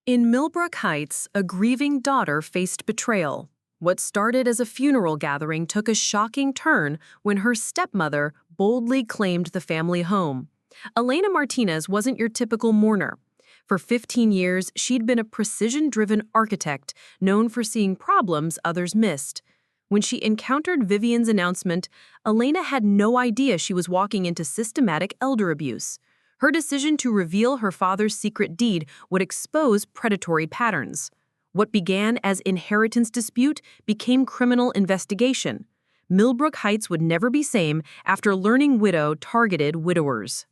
In Millbrook Heights, a grieving daughter faced betrayal. What started as a funeral gathering took a shocking turn when her stepmother boldly claimed the family home. Elena Martinez wasn't your typical mourner. For 15 years, she'd been a precision-driven architect known for seeing problems others missed. When she encountered Vivian's announcement, Elena had no idea she was walking into systematic elder abuse. Her decision to reveal her father's secret deed would expose predatory patterns. What began as inheritance dispute became criminal investigation. Millbrook Heights would never be same after learning widow targeted widowers.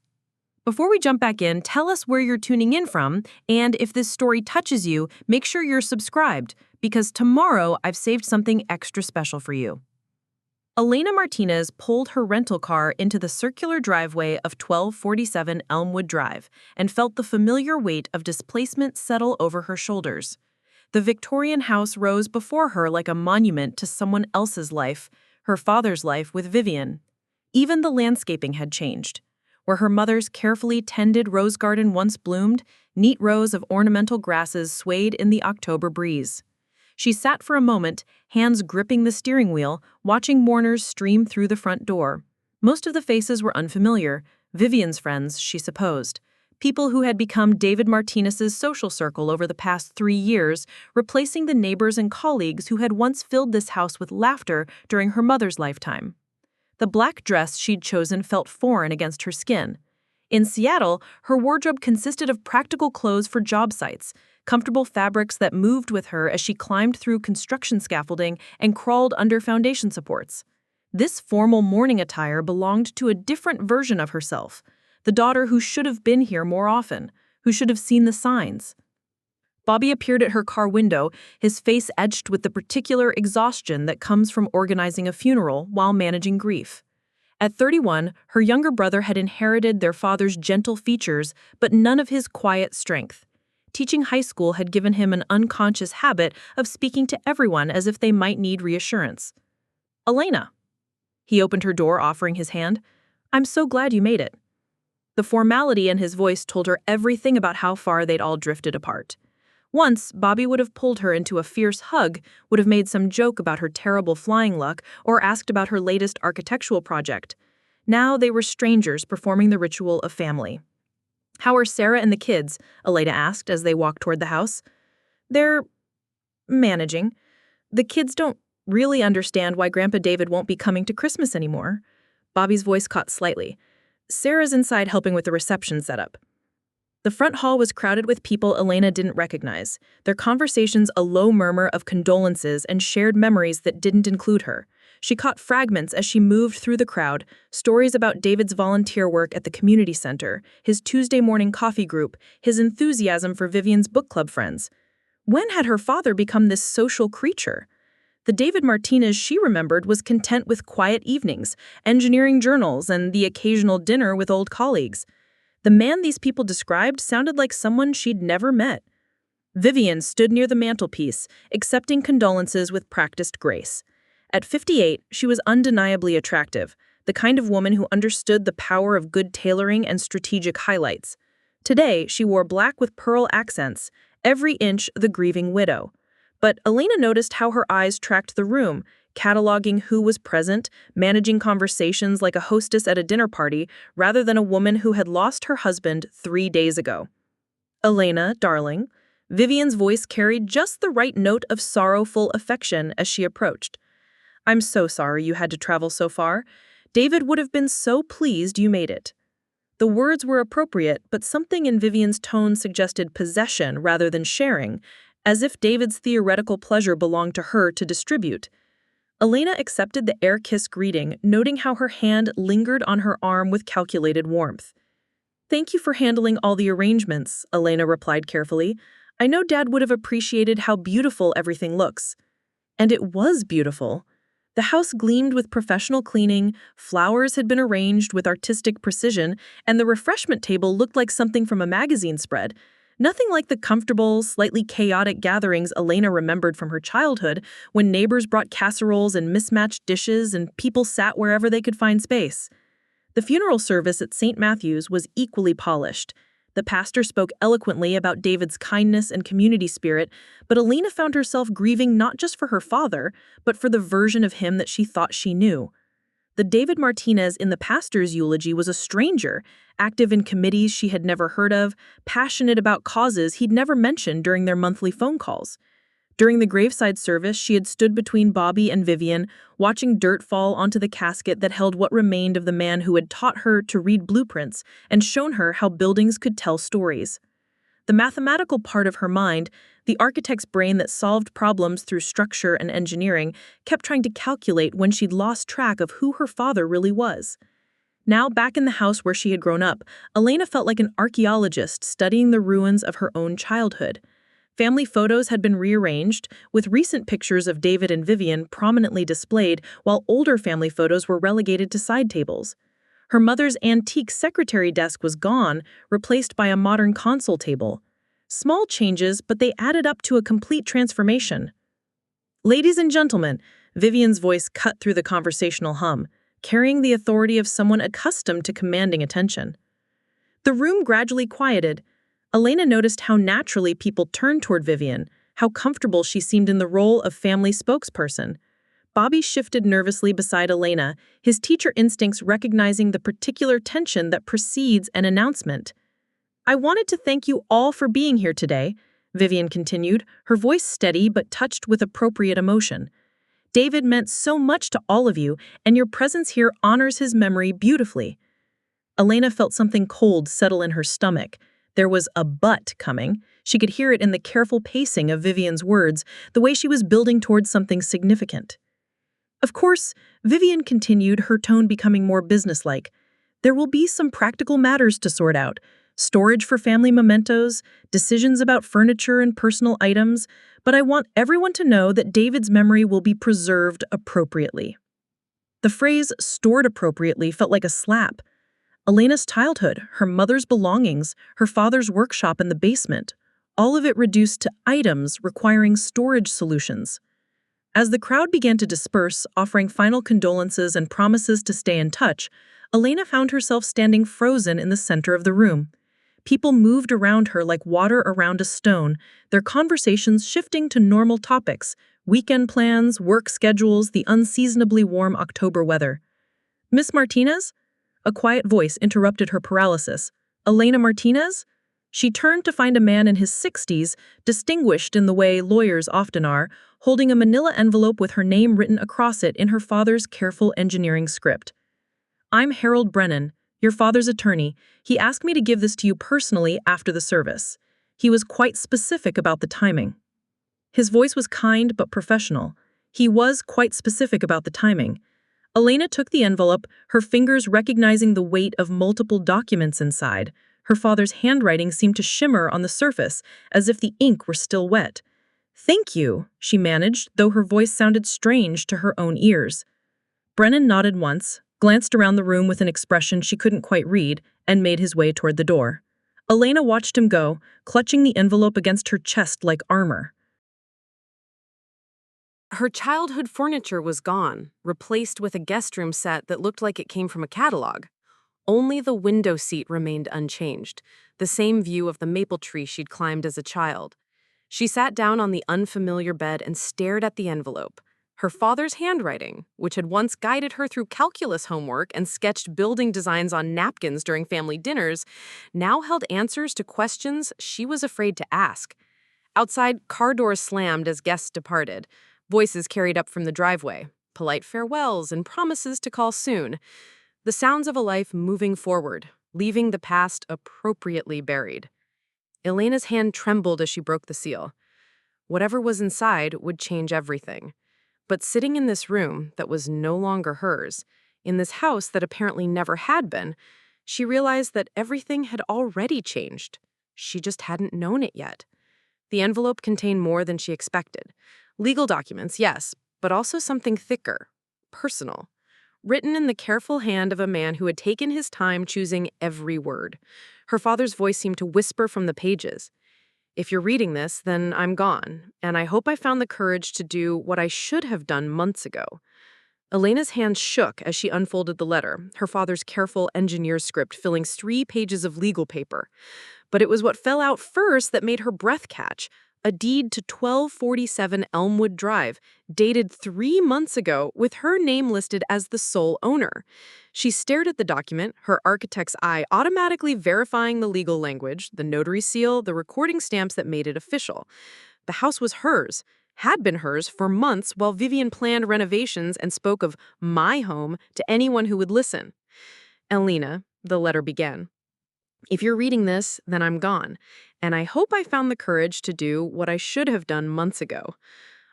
Before we jump back in, tell us where you're tuning in from, and if this story touches you, make sure you're subscribed, because tomorrow I've saved something extra special for you. Elena Martinez pulled her rental car into the circular driveway of 1247 Elmwood Drive and felt the familiar weight of displacement settle over her shoulders. The Victorian house rose before her like a monument to someone else's life, her father's life with Vivian. Even the landscaping had changed. Where her mother's carefully tended rose garden once bloomed, neat rows of ornamental grasses swayed in the October breeze. She sat for a moment, hands gripping the steering wheel, watching mourners stream through the front door. Most of the faces were unfamiliar, Vivian's friends, she supposed. People who had become David Martinez's social circle over the past 3 years, replacing the neighbors and colleagues who had once filled this house with laughter during her mother's lifetime. The black dress she'd chosen felt foreign against her skin. In Seattle, her wardrobe consisted of practical clothes for job sites, comfortable fabrics that moved with her as she climbed through construction scaffolding and crawled under foundation supports. This formal mourning attire belonged to a different version of herself, the daughter who should have been here more often, who should have seen the signs. Bobby appeared at her car window, his face etched with the particular exhaustion that comes from organizing a funeral while managing grief. At 31, her younger brother had inherited their father's gentle features, but none of his quiet strength. Teaching high school had given him an unconscious habit of speaking to everyone as if they might need reassurance. "Elena." He opened her door, offering his hand. "I'm so glad you made it." The formality in his voice told her everything about how far they'd all drifted apart. Once, Bobby would have pulled her into a fierce hug, would have made some joke about her terrible flying luck, or asked about her latest architectural project. Now they were strangers performing the ritual of family. "How are Sarah and the kids?" Elena asked as they walked toward the house. "They're managing. The kids don't really understand why Grandpa David won't be coming to Christmas anymore." Bobby's voice caught slightly. "Sarah's inside helping with the reception setup." The front hall was crowded with people Elena didn't recognize, their conversations a low murmur of condolences and shared memories that didn't include her. She caught fragments as she moved through the crowd, stories about David's volunteer work at the community center, his Tuesday morning coffee group, his enthusiasm for Vivian's book club friends. When had her father become this social creature? The David Martinez she remembered was content with quiet evenings, engineering journals, and the occasional dinner with old colleagues. The man these people described sounded like someone she'd never met. Vivian stood near the mantelpiece, accepting condolences with practiced grace. At 58, she was undeniably attractive, the kind of woman who understood the power of good tailoring and strategic highlights. Today, she wore black with pearl accents, every inch the grieving widow. But Elena noticed how her eyes tracked the room, cataloging who was present, managing conversations like a hostess at a dinner party, rather than a woman who had lost her husband 3 days ago. "Elena, darling." Vivian's voice carried just the right note of sorrowful affection as she approached. "I'm so sorry you had to travel so far. David would have been so pleased you made it." The words were appropriate, but something in Vivian's tone suggested possession rather than sharing, as if David's theoretical pleasure belonged to her to distribute. Elena accepted the air-kiss greeting, noting how her hand lingered on her arm with calculated warmth. "Thank you for handling all the arrangements," Elena replied carefully. "I know Dad would have appreciated how beautiful everything looks." And it was beautiful. The house gleamed with professional cleaning, flowers had been arranged with artistic precision, and the refreshment table looked like something from a magazine spread. Nothing like the comfortable, slightly chaotic gatherings Elena remembered from her childhood, when neighbors brought casseroles and mismatched dishes and people sat wherever they could find space. The funeral service at St. Matthew's was equally polished. The pastor spoke eloquently about David's kindness and community spirit, but Elena found herself grieving not just for her father, but for the version of him that she thought she knew. The David Martinez in the pastor's eulogy was a stranger, active in committees she had never heard of, passionate about causes he'd never mentioned during their monthly phone calls. During the graveside service, she had stood between Bobby and Vivian, watching dirt fall onto the casket that held what remained of the man who had taught her to read blueprints and shown her how buildings could tell stories. The mathematical part of her mind, the architect's brain that solved problems through structure and engineering, kept trying to calculate when she'd lost track of who her father really was. Now, back in the house where she had grown up, Elena felt like an archaeologist studying the ruins of her own childhood. Family photos had been rearranged, with recent pictures of David and Vivian prominently displayed, while older family photos were relegated to side tables. Her mother's antique secretary desk was gone, replaced by a modern console table. Small changes, but they added up to a complete transformation. "Ladies and gentlemen," Vivian's voice cut through the conversational hum, carrying the authority of someone accustomed to commanding attention. The room gradually quieted. Elena noticed how naturally people turned toward Vivian, how comfortable she seemed in the role of family spokesperson. Bobby shifted nervously beside Elena, his teacher instincts recognizing the particular tension that precedes an announcement. "I wanted to thank you all for being here today," Vivian continued, her voice steady but touched with appropriate emotion. "David meant so much to all of you, and your presence here honors his memory beautifully." Elena felt something cold settle in her stomach. There was a but coming. She could hear it in the careful pacing of Vivian's words, the way she was building towards something significant. "Of course," Vivian continued, her tone becoming more businesslike, "there will be some practical matters to sort out. Storage for family mementos, decisions about furniture and personal items, but I want everyone to know that David's memory will be preserved appropriately." The phrase "stored appropriately" felt like a slap. Elena's childhood, her mother's belongings, her father's workshop in the basement, all of it reduced to items requiring storage solutions. As the crowd began to disperse, offering final condolences and promises to stay in touch, Elena found herself standing frozen in the center of the room. People moved around her like water around a stone, their conversations shifting to normal topics, weekend plans, work schedules, the unseasonably warm October weather. "Miss Martinez?" A quiet voice interrupted her paralysis. "Elena Martinez?" She turned to find a man in his 60s, distinguished in the way lawyers often are, holding a manila envelope with her name written across it in her father's careful engineering script. "I'm Harold Brennan, your father's attorney. He asked me to give this to you personally after the service. He was quite specific about the timing." His voice was kind but professional. He was quite specific about the timing. Elena took the envelope, her fingers recognizing the weight of multiple documents inside. Her father's handwriting seemed to shimmer on the surface, as if the ink were still wet. "Thank you," she managed, though her voice sounded strange to her own ears. Brennan nodded once, glanced around the room with an expression she couldn't quite read, and made his way toward the door. Elena watched him go, clutching the envelope against her chest like armor. Her childhood furniture was gone, replaced with a guest room set that looked like it came from a catalog. Only the window seat remained unchanged, the same view of the maple tree she'd climbed as a child. She sat down on the unfamiliar bed and stared at the envelope. Her father's handwriting, which had once guided her through calculus homework and sketched building designs on napkins during family dinners, now held answers to questions she was afraid to ask. Outside, car doors slammed as guests departed. Voices carried up from the driveway, polite farewells and promises to call soon. The sounds of a life moving forward, leaving the past appropriately buried. Elena's hand trembled as she broke the seal. Whatever was inside would change everything. But sitting in this room that was no longer hers, in this house that apparently never had been, she realized that everything had already changed. She just hadn't known it yet. The envelope contained more than she expected. Legal documents, yes, but also something thicker, personal, written in the careful hand of a man who had taken his time choosing every word. Her father's voice seemed to whisper from the pages. "If you're reading this, then I'm gone, and I hope I found the courage to do what I should have done months ago." Elena's hand shook as she unfolded the letter, her father's careful engineer's script filling 3 pages of legal paper. But it was what fell out first that made her breath catch. A deed to 1247 Elmwood Drive, dated 3 months ago, with her name listed as the sole owner. She stared at the document, her architect's eye automatically verifying the legal language, the notary seal, the recording stamps that made it official. The house was hers, had been hers for months while Vivian planned renovations and spoke of my home to anyone who would listen. Elena, the letter began. If you're reading this, then I'm gone, and I hope I found the courage to do what I should have done months ago.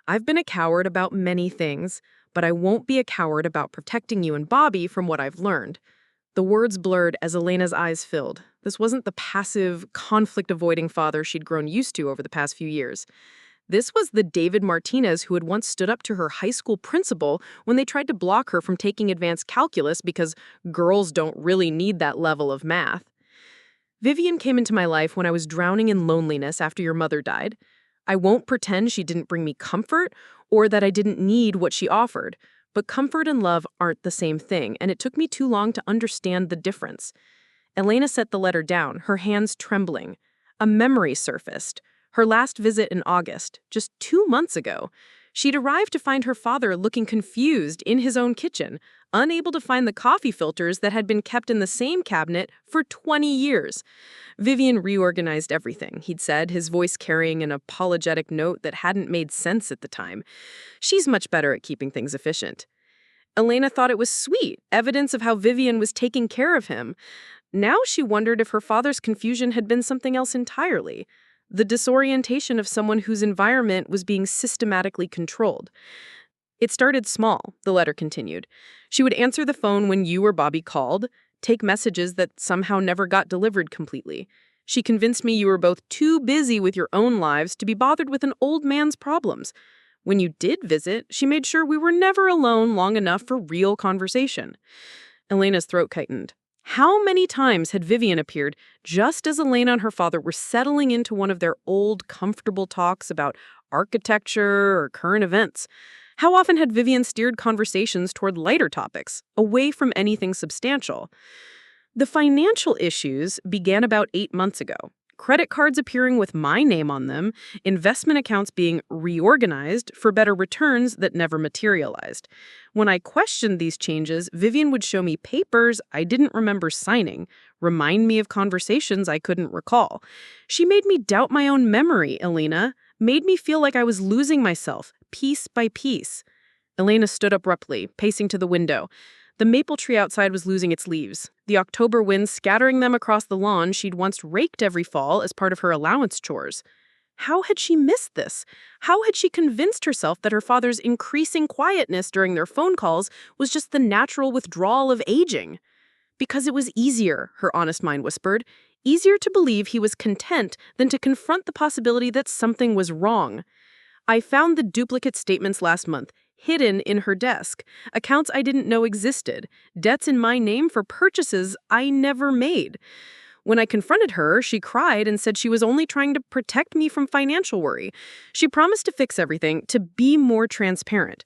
I've been a coward about many things, but I won't be a coward about protecting you and Bobby from what I've learned. The words blurred as Elena's eyes filled. This wasn't the passive, conflict-avoiding father she'd grown used to over the past few years. This was the David Martinez who had once stood up to her high school principal when they tried to block her from taking advanced calculus because girls don't really need that level of math. Vivian came into my life when I was drowning in loneliness after your mother died. I won't pretend she didn't bring me comfort or that I didn't need what she offered, but comfort and love aren't the same thing, and it took me too long to understand the difference. Elena set the letter down, her hands trembling. A memory surfaced. Her last visit in August, just 2 months ago. She'd arrived to find her father looking confused in his own kitchen, unable to find the coffee filters that had been kept in the same cabinet for 20 years. Vivian reorganized everything, he'd said, his voice carrying an apologetic note that hadn't made sense at the time. She's much better at keeping things efficient. Elena thought it was sweet, evidence of how Vivian was taking care of him. Now she wondered if her father's confusion had been something else entirely. The disorientation of someone whose environment was being systematically controlled. It started small, the letter continued. She would answer the phone when you or Bobby called, take messages that somehow never got delivered completely. She convinced me you were both too busy with your own lives to be bothered with an old man's problems. When you did visit, she made sure we were never alone long enough for real conversation. Elena's throat tightened. How many times had Vivian appeared just as Elena and her father were settling into one of their old, comfortable talks about architecture or current events? How often had Vivian steered conversations toward lighter topics, away from anything substantial? The financial issues began about 8 months ago. Credit cards appearing with my name on them, investment accounts being reorganized for better returns that never materialized. When I questioned these changes, Vivian would show me papers I didn't remember signing, remind me of conversations I couldn't recall. She made me doubt my own memory, Elena, made me feel like I was losing myself, piece by piece. Elena stood abruptly, pacing to the window. The maple tree outside was losing its leaves, the October wind scattering them across the lawn she'd once raked every fall as part of her allowance chores. How had she missed this? How had she convinced herself that her father's increasing quietness during their phone calls was just the natural withdrawal of aging? Because it was easier, her honest mind whispered, easier to believe he was content than to confront the possibility that something was wrong. I found the duplicate statements last month, hidden in her desk, accounts I didn't know existed, debts in my name for purchases I never made. When I confronted her, she cried and said she was only trying to protect me from financial worry. She promised to fix everything, to be more transparent.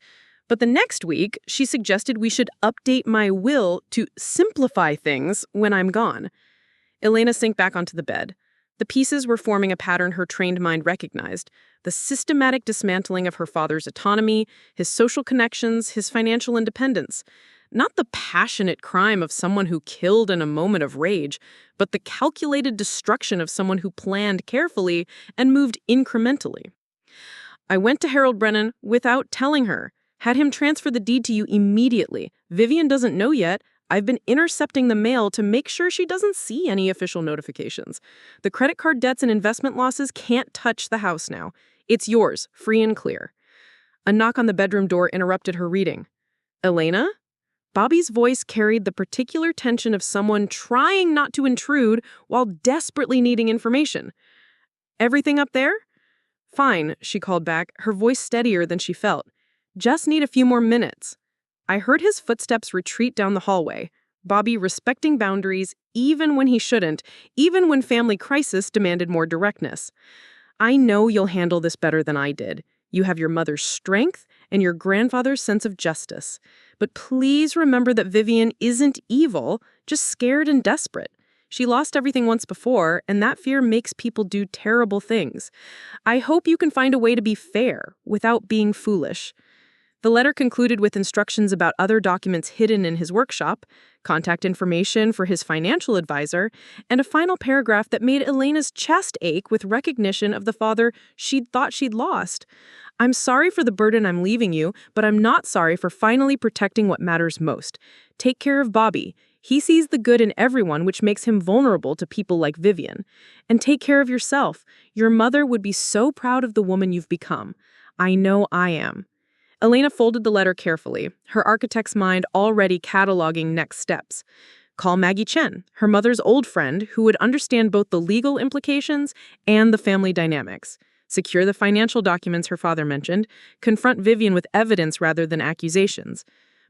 But the next week, she suggested we should update my will to simplify things when I'm gone. Elena sank back onto the bed. The pieces were forming a pattern her trained mind recognized. The systematic dismantling of her father's autonomy, his social connections, his financial independence. Not the passionate crime of someone who killed in a moment of rage, but the calculated destruction of someone who planned carefully and moved incrementally. I went to Harold Brennan without telling her, had him transfer the deed to you immediately. Vivian doesn't know yet. I've been intercepting the mail to make sure she doesn't see any official notifications. The credit card debts and investment losses can't touch the house now. It's yours, free and clear. A knock on the bedroom door interrupted her reading. Elena? Bobby's voice carried the particular tension of someone trying not to intrude while desperately needing information. Everything up there? Fine, she called back, her voice steadier than she felt. Just need a few more minutes. I heard his footsteps retreat down the hallway, Bobby respecting boundaries even when he shouldn't, even when family crisis demanded more directness. I know you'll handle this better than I did. You have your mother's strength and your grandfather's sense of justice. But please remember that Vivian isn't evil, just scared and desperate. She lost everything once before, and that fear makes people do terrible things. I hope you can find a way to be fair without being foolish. The letter concluded with instructions about other documents hidden in his workshop, contact information for his financial advisor, and a final paragraph that made Elena's chest ache with recognition of the father she'd thought she'd lost. I'm sorry for the burden I'm leaving you, but I'm not sorry for finally protecting what matters most. Take care of Bobby. He sees the good in everyone, which makes him vulnerable to people like Vivian. And take care of yourself. Your mother would be so proud of the woman you've become. I know I am. Elena folded the letter carefully, her architect's mind already cataloging next steps. Call Maggie Chen, her mother's old friend, who would understand both the legal implications and the family dynamics. Secure the financial documents her father mentioned, confront Vivian with evidence rather than accusations.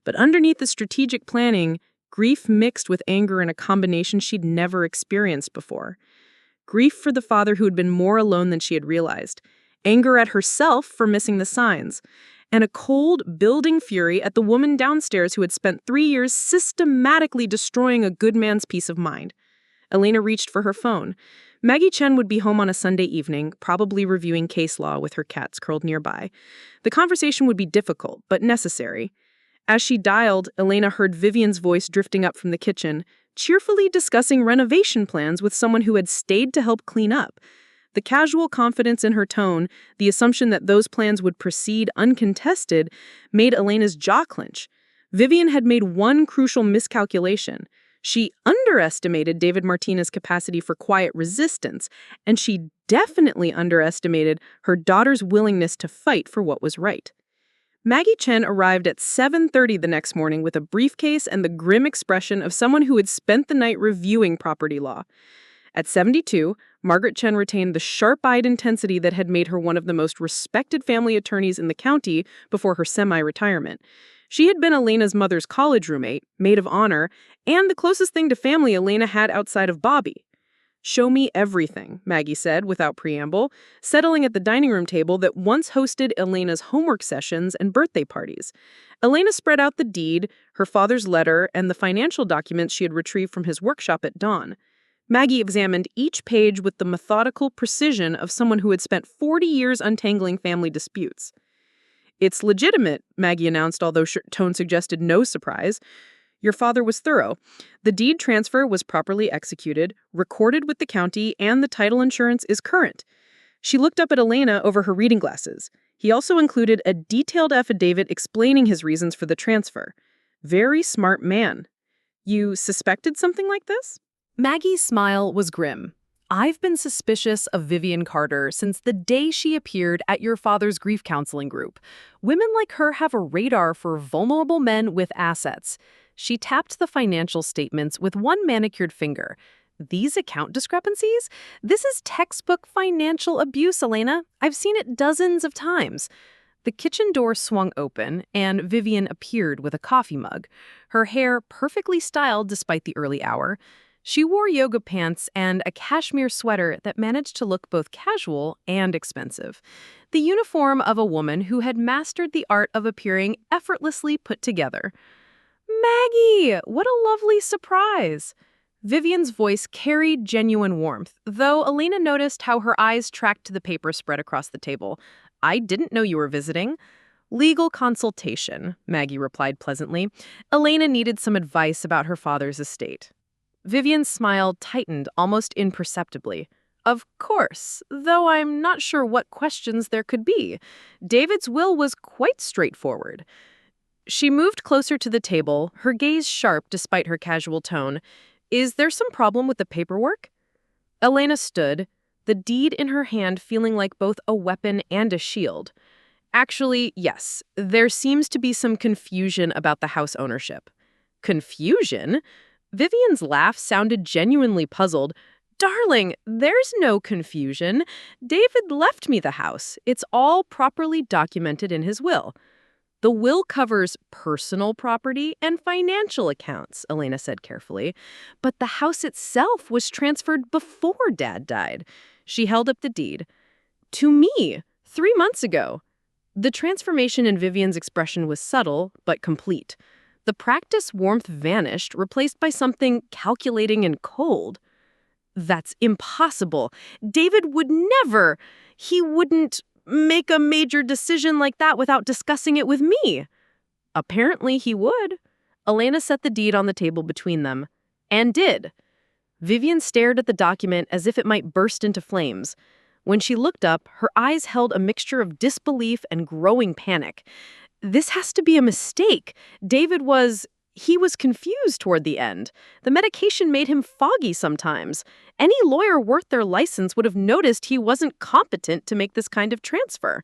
But underneath the strategic planning, grief mixed with anger in a combination she'd never experienced before. Grief for the father who had been more alone than she had realized. Anger at herself for missing the signs. And a cold, building fury at the woman downstairs who had spent 3 years systematically destroying a good man's peace of mind. Elena reached for her phone. Maggie Chen would be home on a Sunday evening, probably reviewing case law with her cats curled nearby. The conversation would be difficult, but necessary. As she dialed, Elena heard Vivian's voice drifting up from the kitchen, cheerfully discussing renovation plans with someone who had stayed to help clean up. The casual confidence in her tone, the assumption that those plans would proceed uncontested, made Elena's jaw clench. Vivian had made one crucial miscalculation. She underestimated David Martinez's capacity for quiet resistance, and she definitely underestimated her daughter's willingness to fight for what was right. Maggie Chen arrived at 7:30 the next morning with a briefcase and the grim expression of someone who had spent the night reviewing property law. At 72, Margaret Chen retained the sharp-eyed intensity that had made her one of the most respected family attorneys in the county before her semi-retirement. She had been Elena's mother's college roommate, maid of honor, and the closest thing to family Elena had outside of Bobby. "Show me everything," Maggie said without preamble, settling at the dining room table that once hosted Elena's homework sessions and birthday parties. Elena spread out the deed, her father's letter, and the financial documents she had retrieved from his workshop at dawn. Maggie examined each page with the methodical precision of someone who had spent 40 years untangling family disputes. "It's legitimate," Maggie announced, although tone suggested no surprise. "Your father was thorough. The deed transfer was properly executed, recorded with the county, and the title insurance is current." She looked up at Elena over her reading glasses. He also included a detailed affidavit explaining his reasons for the transfer. Very smart man. "You suspected something like this?" Maggie's smile was grim. "I've been suspicious of Vivian Carter since the day she appeared at your father's grief counseling group. Women like her have a radar for vulnerable men with assets." She tapped the financial statements with one manicured finger. "These account discrepancies? This is textbook financial abuse, Elena. I've seen it dozens of times." The kitchen door swung open, and Vivian appeared with a coffee mug, her hair perfectly styled despite the early hour. She wore yoga pants and a cashmere sweater that managed to look both casual and expensive. The uniform of a woman who had mastered the art of appearing effortlessly put together. "Maggie, what a lovely surprise." Vivian's voice carried genuine warmth, though Elena noticed how her eyes tracked to the paper spread across the table. "I didn't know you were visiting." "Legal consultation," Maggie replied pleasantly. Elena needed some advice about her father's estate. Vivian's smile tightened almost imperceptibly. "Of course, though I'm not sure what questions there could be. David's will was quite straightforward." She moved closer to the table, her gaze sharp despite her casual tone. "Is there some problem with the paperwork?" Elena stood, the deed in her hand feeling like both a weapon and a shield. "Actually, yes, there seems to be some confusion about the house ownership." "Confusion?" Vivian's laugh sounded genuinely puzzled. "Darling, there's no confusion. David left me the house. It's all properly documented in his will." "The will covers personal property and financial accounts," Elena said carefully. "But the house itself was transferred before Dad died." She held up the deed. "To me, 3 months ago." The transformation in Vivian's expression was subtle, but complete. The practice warmth vanished, replaced by something calculating and cold. That's impossible. David would never. He wouldn't make a major decision like that without discussing it with me. Apparently he would. Elena set the deed on the table between them. And did. Vivian stared at the document as if it might burst into flames. When she looked up, her eyes held a mixture of disbelief and growing panic. This has to be a mistake. He was confused toward the end. The medication made him foggy sometimes. Any lawyer worth their license would have noticed he wasn't competent to make this kind of transfer.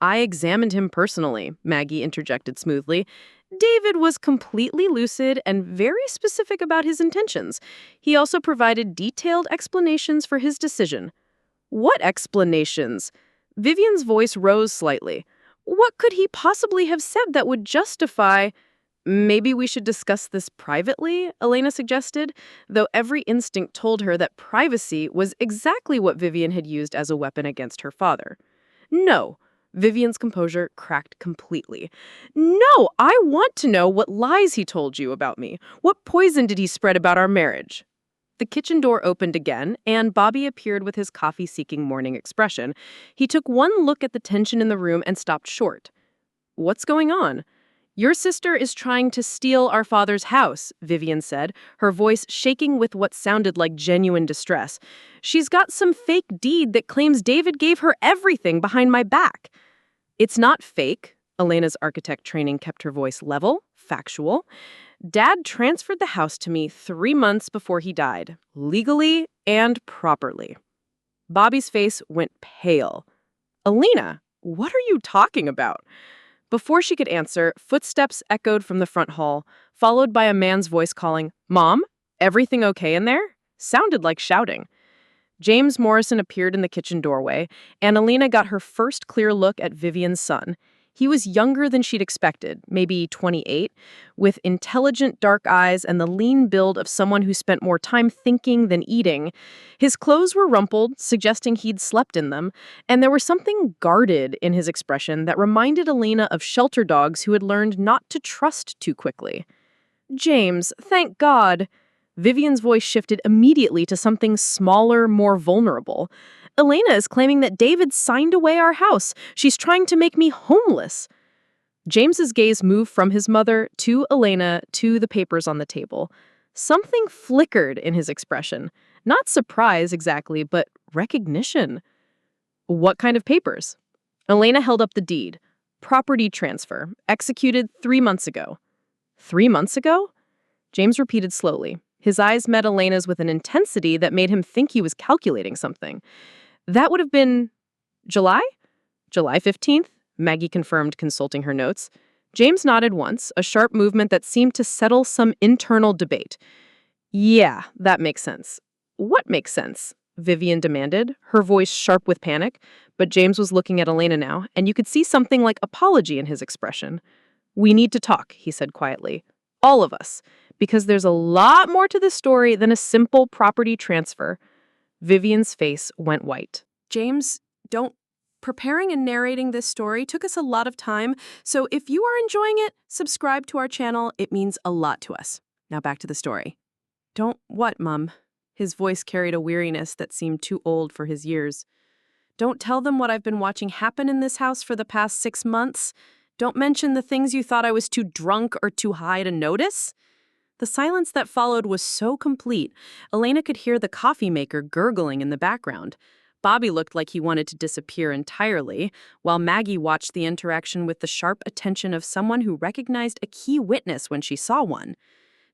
I examined him personally, Maggie interjected smoothly. David was completely lucid and very specific about his intentions. He also provided detailed explanations for his decision. What explanations? Vivian's voice rose slightly. What could he possibly have said that would justify... Maybe we should discuss this privately, Elena suggested, though every instinct told her that privacy was exactly what Vivian had used as a weapon against her father. No. Vivian's composure cracked completely. No, I want to know what lies he told you about me. What poison did he spread about our marriage? The kitchen door opened again, and Bobby appeared with his coffee-seeking morning expression. He took one look at the tension in the room and stopped short. What's going on? Your sister is trying to steal our father's house, Vivian said, her voice shaking with what sounded like genuine distress. She's got some fake deed that claims David gave her everything behind my back. It's not fake. Elena's architect training kept her voice level, factual. Dad transferred the house to me 3 months before he died, legally and properly. Bobby's face went pale. Elena, what are you talking about? Before she could answer, footsteps echoed from the front hall, followed by a man's voice calling, Mom, everything okay in there? Sounded like shouting. James Morrison appeared in the kitchen doorway, and Elena got her first clear look at Vivian's son. He was younger than she'd expected, maybe 28, with intelligent dark eyes and the lean build of someone who spent more time thinking than eating. His clothes were rumpled, suggesting he'd slept in them, and there was something guarded in his expression that reminded Elena of shelter dogs who had learned not to trust too quickly. James, thank God. Vivian's voice shifted immediately to something smaller, more vulnerable. Elena is claiming that David signed away our house. She's trying to make me homeless. James's gaze moved from his mother to Elena to the papers on the table. Something flickered in his expression. Not surprise exactly, but recognition. What kind of papers? Elena held up the deed. Property transfer, executed 3 months ago. 3 months ago? James repeated slowly. His eyes met Elena's with an intensity that made him think he was calculating something. That would have been July? July 15th, Maggie confirmed, consulting her notes. James nodded once, a sharp movement that seemed to settle some internal debate. Yeah, that makes sense. What makes sense? Vivian demanded, her voice sharp with panic, but James was looking at Elena now, and you could see something like apology in his expression. We need to talk, he said quietly. All of us. Because there's a lot more to this story than a simple property transfer. Vivian's face went white. James, preparing and narrating this story took us a lot of time, so if you are enjoying it, subscribe to our channel. It means a lot to us. Now back to the story. Don't what, Mum? His voice carried a weariness that seemed too old for his years. Don't tell them what I've been watching happen in this house for the past 6 months. Don't mention the things you thought I was too drunk or too high to notice. The silence that followed was so complete, Elena could hear the coffee maker gurgling in the background. Bobby looked like he wanted to disappear entirely, while Maggie watched the interaction with the sharp attention of someone who recognized a key witness when she saw one.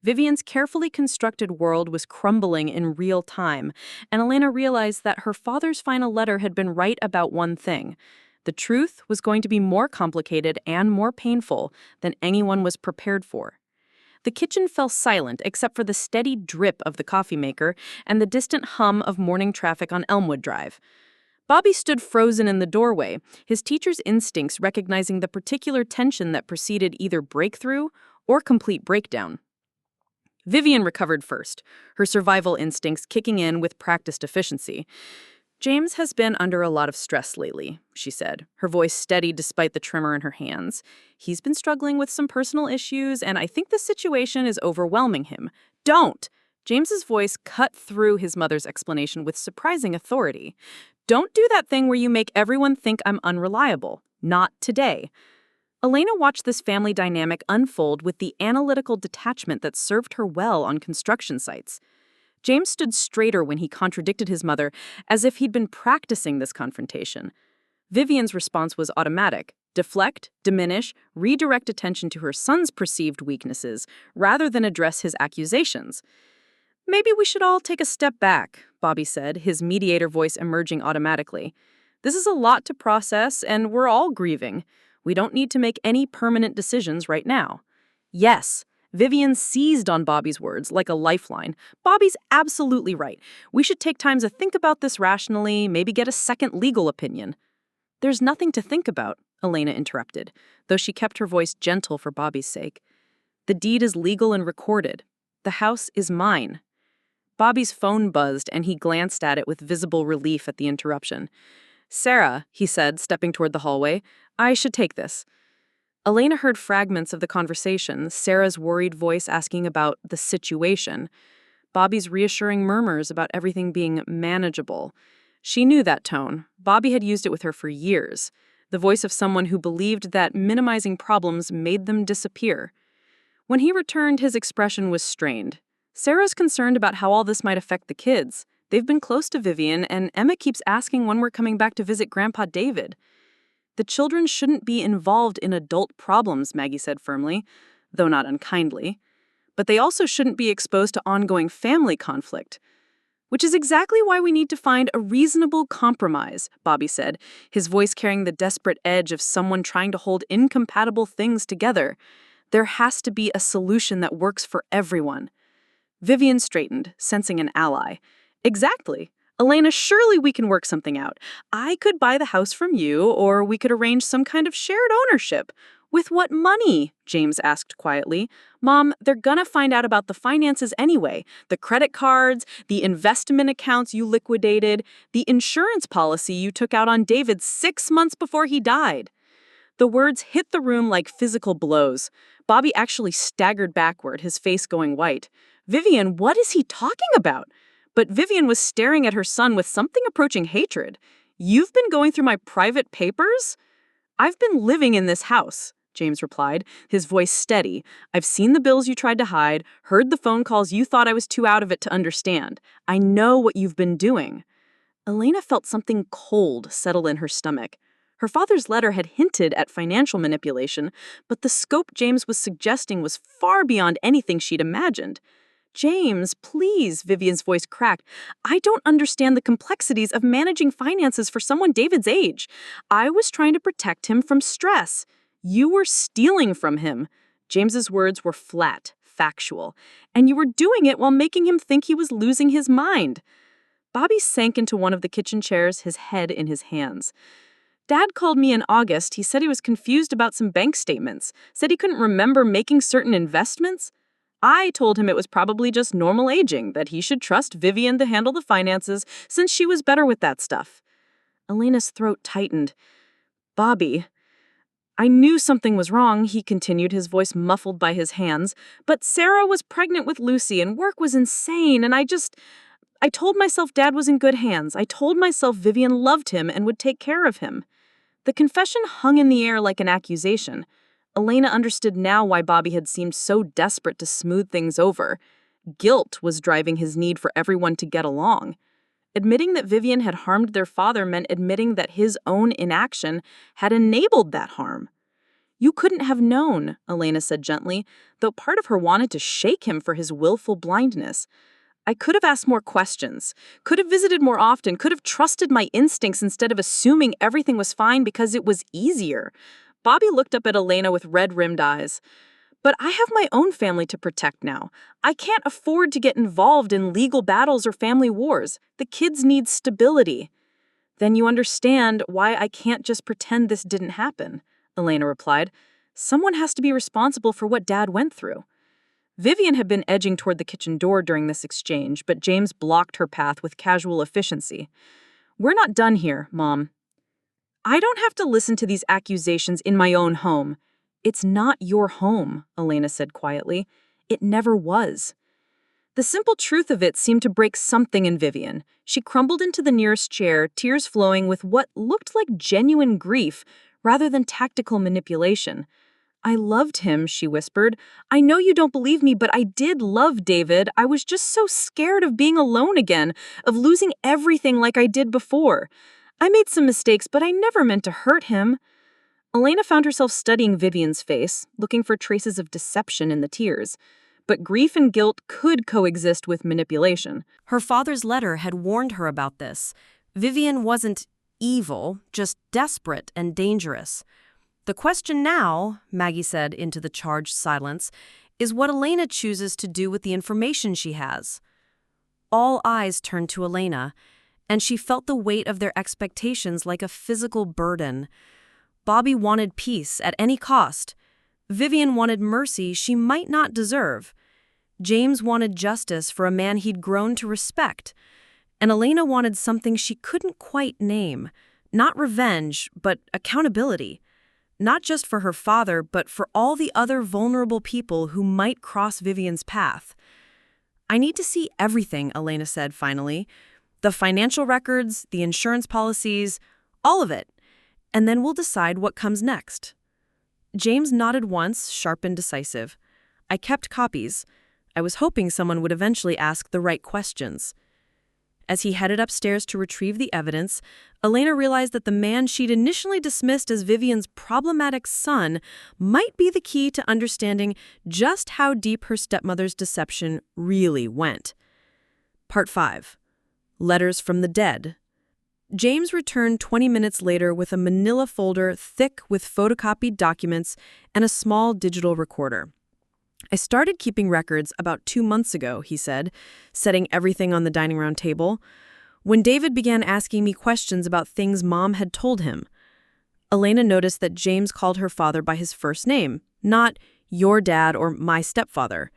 Vivian's carefully constructed world was crumbling in real time, and Elena realized that her father's final letter had been right about one thing. The truth was going to be more complicated and more painful than anyone was prepared for. The kitchen fell silent except for the steady drip of the coffee maker and the distant hum of morning traffic on Elmwood Drive. Bobby stood frozen in the doorway, his teacher's instincts recognizing the particular tension that preceded either breakthrough or complete breakdown. Vivian recovered first, her survival instincts kicking in with practiced efficiency. James has been under a lot of stress lately, she said, her voice steady despite the tremor in her hands. He's been struggling with some personal issues, and I think the situation is overwhelming him. Don't! James's voice cut through his mother's explanation with surprising authority. Don't do that thing where you make everyone think I'm unreliable. Not today. Elena watched this family dynamic unfold with the analytical detachment that served her well on construction sites. James stood straighter when he contradicted his mother, as if he'd been practicing this confrontation. Vivian's response was automatic: deflect, diminish, redirect attention to her son's perceived weaknesses, rather than address his accusations. Maybe we should all take a step back, Bobby said, his mediator voice emerging automatically. This is a lot to process, and we're all grieving. We don't need to make any permanent decisions right now. Yes, Vivian seized on Bobby's words like a lifeline. Bobby's absolutely right. We should take time to think about this rationally, maybe get a second legal opinion. There's nothing to think about, Elena interrupted, though she kept her voice gentle for Bobby's sake. The deed is legal and recorded. The house is mine. Bobby's phone buzzed, and he glanced at it with visible relief at the interruption. Sarah, he said, stepping toward the hallway, I should take this. Elena heard fragments of the conversation, Sarah's worried voice asking about the situation, Bobby's reassuring murmurs about everything being manageable. She knew that tone. Bobby had used it with her for years, the voice of someone who believed that minimizing problems made them disappear. When he returned, his expression was strained. Sarah's concerned about how all this might affect the kids. They've been close to Vivian, and Emma keeps asking when we're coming back to visit Grandpa David. The children shouldn't be involved in adult problems, Maggie said firmly, though not unkindly. But they also shouldn't be exposed to ongoing family conflict. Which is exactly why we need to find a reasonable compromise, Bobby said, his voice carrying the desperate edge of someone trying to hold incompatible things together. There has to be a solution that works for everyone. Vivian straightened, sensing an ally. Exactly. Elena, surely we can work something out. I could buy the house from you, or we could arrange some kind of shared ownership. With what money? James asked quietly. Mom, they're gonna find out about the finances anyway. The credit cards, the investment accounts you liquidated, the insurance policy you took out on David 6 months before he died. The words hit the room like physical blows. Bobby actually staggered backward, his face going white. Vivian, what is he talking about? But Vivian was staring at her son with something approaching hatred. You've been going through my private papers? I've been living in this house, James replied, his voice steady. I've seen the bills you tried to hide, heard the phone calls you thought I was too out of it to understand. I know what you've been doing. Elena felt something cold settle in her stomach. Her father's letter had hinted at financial manipulation, but the scope James was suggesting was far beyond anything she'd imagined. James, please, Vivian's voice cracked. I don't understand the complexities of managing finances for someone David's age. I was trying to protect him from stress. You were stealing from him. James's words were flat, factual, and you were doing it while making him think he was losing his mind. Bobby sank into one of the kitchen chairs, his head in his hands. Dad called me in August. He said he was confused about some bank statements, said he couldn't remember making certain investments. I told him it was probably just normal aging, that he should trust Vivian to handle the finances since she was better with that stuff. Elena's throat tightened. Bobby. I knew something was wrong, he continued, his voice muffled by his hands, but Sarah was pregnant with Lucy and work was insane, and I told myself Dad was in good hands. I told myself Vivian loved him and would take care of him. The confession hung in the air like an accusation. Elena understood now why Bobby had seemed so desperate to smooth things over. Guilt was driving his need for everyone to get along. Admitting that Vivian had harmed their father meant admitting that his own inaction had enabled that harm. You couldn't have known, Elena said gently, though part of her wanted to shake him for his willful blindness. I could have asked more questions, could have visited more often, could have trusted my instincts instead of assuming everything was fine because it was easier. Bobby looked up at Elena with red-rimmed eyes. But I have my own family to protect now. I can't afford to get involved in legal battles or family wars. The kids need stability. Then you understand why I can't just pretend this didn't happen, Elena replied. Someone has to be responsible for what Dad went through. Vivian had been edging toward the kitchen door during this exchange, but James blocked her path with casual efficiency. We're not done here, Mom. I don't have to listen to these accusations in my own home. It's not your home, Elena said quietly. It never was. The simple truth of it seemed to break something in Vivian. She crumbled into the nearest chair, tears flowing with what looked like genuine grief rather than tactical manipulation. "I loved him," she whispered. "I know you don't believe me, but I did love David. I was just so scared of being alone again, of losing everything like I did before. I made some mistakes, but I never meant to hurt him." Elena found herself studying Vivian's face, looking for traces of deception in the tears. But grief and guilt could coexist with manipulation. Her father's letter had warned her about this. Vivian wasn't evil, just desperate and dangerous. The question now, Maggie said into the charged silence, is what Elena chooses to do with the information she has. All eyes turned to Elena, and she felt the weight of their expectations like a physical burden. Bobby wanted peace at any cost. Vivian wanted mercy she might not deserve. James wanted justice for a man he'd grown to respect. And Elena wanted something she couldn't quite name. Not revenge, but accountability. Not just for her father, but for all the other vulnerable people who might cross Vivian's path. "I need to see everything," Elena said finally. "The financial records, the insurance policies, all of it. And then we'll decide what comes next." James nodded once, sharp and decisive. "I kept copies. I was hoping someone would eventually ask the right questions." As he headed upstairs to retrieve the evidence, Elena realized that the man she'd initially dismissed as Vivian's problematic son might be the key to understanding just how deep her stepmother's deception really went. Part 5. Letters from the Dead. James returned 20 minutes later with a manila folder thick with photocopied documents and a small digital recorder. "I started keeping records about 2 months ago," he said, setting everything on the dining room table, "when David began asking me questions about things Mom had told him." Elena noticed that James called her father by his first name, not "your dad" or "my stepfather."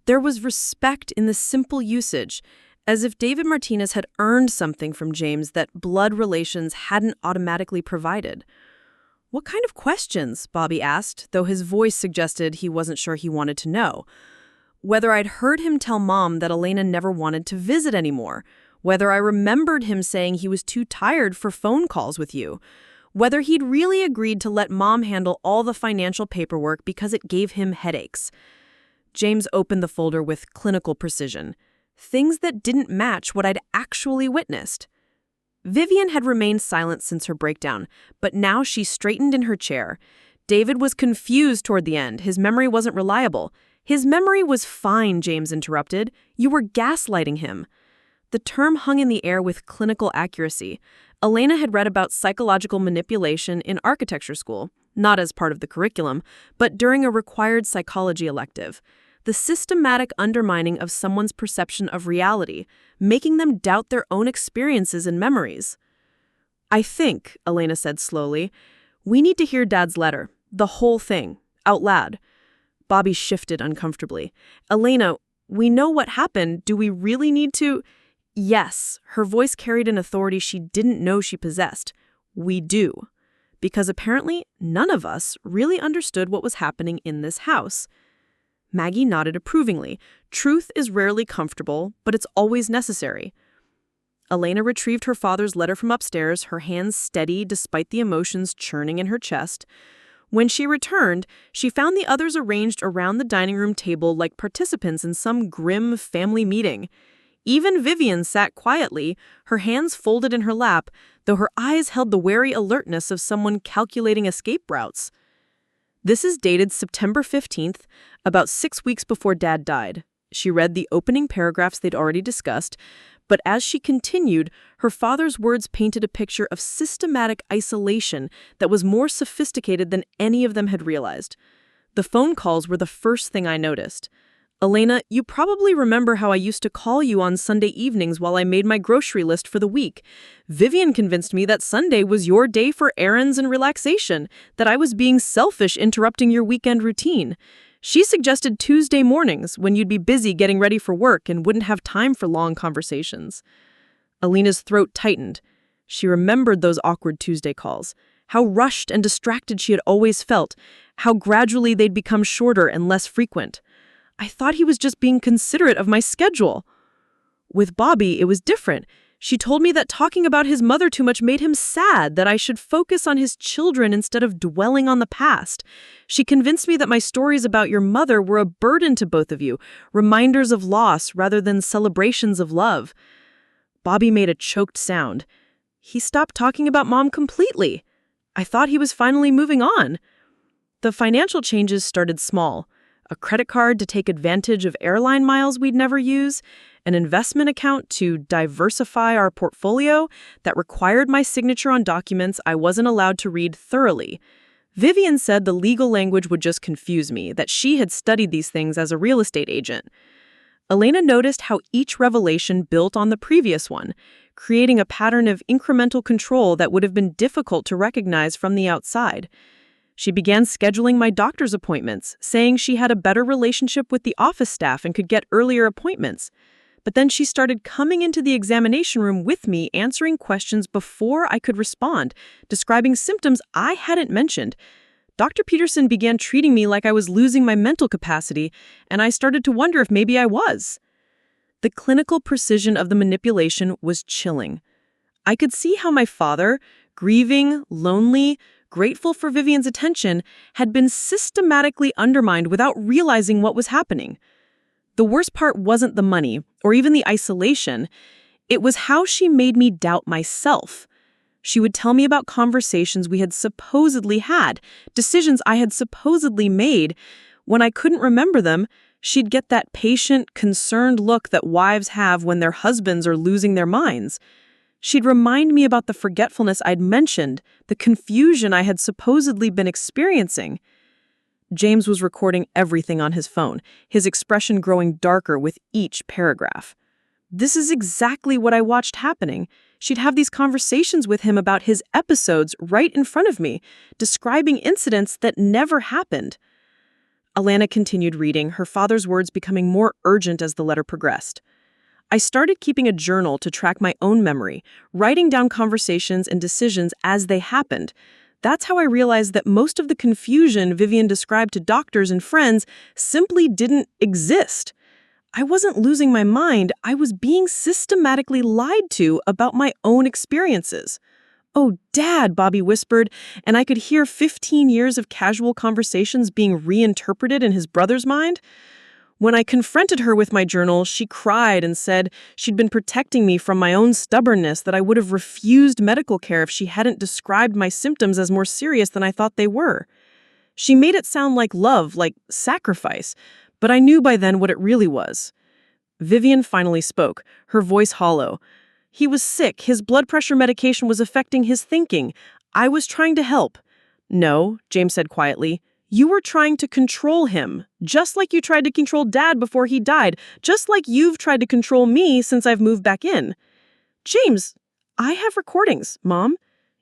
There was respect in the simple usage, as if David Martinez had earned something from James that blood relations hadn't automatically provided. "What kind of questions?" Bobby asked, though his voice suggested he wasn't sure he wanted to know. "Whether I'd heard him tell Mom that Elena never wanted to visit anymore. Whether I remembered him saying he was too tired for phone calls with you. Whether he'd really agreed to let Mom handle all the financial paperwork because it gave him headaches." James opened the folder with clinical precision. Things that didn't match what I'd actually witnessed. Vivian had remained silent since her breakdown, but now she straightened in her chair. David was confused toward the end. His memory wasn't reliable. "His memory was fine," James interrupted. "You were gaslighting him." The term hung in the air with clinical accuracy. Elena had read about psychological manipulation in architecture school, not as part of the curriculum, but during a required psychology elective. The systematic undermining of someone's perception of reality, making them doubt their own experiences and memories. "I think," Elena said slowly, "we need to hear Dad's letter, the whole thing, out loud." Bobby shifted uncomfortably. "Elena, we know what happened. Do we really need to—" "Yes," her voice carried an authority she didn't know she possessed. "We do. Because apparently none of us really understood what was happening in this house." Maggie nodded approvingly. Truth is rarely comfortable, but it's always necessary. Elena retrieved her father's letter from upstairs, her hands steady despite the emotions churning in her chest. When she returned, she found the others arranged around the dining room table like participants in some grim family meeting. Even Vivian sat quietly, her hands folded in her lap, though her eyes held the wary alertness of someone calculating escape routes. "This is dated September 15th, about 6 weeks before Dad died." She read the opening paragraphs they'd already discussed, but as she continued, her father's words painted a picture of systematic isolation that was more sophisticated than any of them had realized. "The phone calls were the first thing I noticed. Elena, you probably remember how I used to call you on Sunday evenings while I made my grocery list for the week. Vivian convinced me that Sunday was your day for errands and relaxation, that I was being selfish interrupting your weekend routine. She suggested Tuesday mornings when you'd be busy getting ready for work and wouldn't have time for long conversations." Elena's throat tightened. She remembered those awkward Tuesday calls, how rushed and distracted she had always felt, how gradually they'd become shorter and less frequent. I thought he was just being considerate of my schedule. With Bobby, it was different. She told me that talking about his mother too much made him sad, that I should focus on his children instead of dwelling on the past. She convinced me that my stories about your mother were a burden to both of you, reminders of loss rather than celebrations of love. Bobby made a choked sound. He stopped talking about Mom completely. I thought he was finally moving on. The financial changes started small. A credit card to take advantage of airline miles we'd never use, an investment account to diversify our portfolio that required my signature on documents I wasn't allowed to read thoroughly. Vivian said the legal language would just confuse me, that she had studied these things as a real estate agent. Elena noticed how each revelation built on the previous one, creating a pattern of incremental control that would have been difficult to recognize from the outside. She began scheduling my doctor's appointments, saying she had a better relationship with the office staff and could get earlier appointments. But then she started coming into the examination room with me, answering questions before I could respond, describing symptoms I hadn't mentioned. Dr. Peterson began treating me like I was losing my mental capacity, and I started to wonder if maybe I was. The clinical precision of the manipulation was chilling. I could see how my father, grieving, lonely, grateful for Vivian's attention, had been systematically undermined without realizing what was happening. The worst part wasn't the money, or even the isolation. It was how she made me doubt myself. She would tell me about conversations we had supposedly had, decisions I had supposedly made. When I couldn't remember them, she'd get that patient, concerned look that wives have when their husbands are losing their minds. She'd remind me about the forgetfulness I'd mentioned, the confusion I had supposedly been experiencing. James was recording everything on his phone, his expression growing darker with each paragraph. This is exactly what I watched happening. She'd have these conversations with him about his episodes right in front of me, describing incidents that never happened. Elena continued reading, her father's words becoming more urgent as the letter progressed. I started keeping a journal to track my own memory, writing down conversations and decisions as they happened. That's how I realized that most of the confusion Vivian described to doctors and friends simply didn't exist. I wasn't losing my mind, I was being systematically lied to about my own experiences. "Oh, Dad," Bobby whispered, and I could hear 15 years of casual conversations being reinterpreted in his brother's mind. When I confronted her with my journal, she cried and said she'd been protecting me from my own stubbornness, that I would have refused medical care if she hadn't described my symptoms as more serious than I thought they were. She made it sound like love, like sacrifice, but I knew by then what it really was. Vivian finally spoke, her voice hollow. He was sick, his blood pressure medication was affecting his thinking. I was trying to help. "No," James said quietly. "You were trying to control him, just like you tried to control Dad before he died, just like you've tried to control me since I've moved back in." "James, I have recordings, Mom."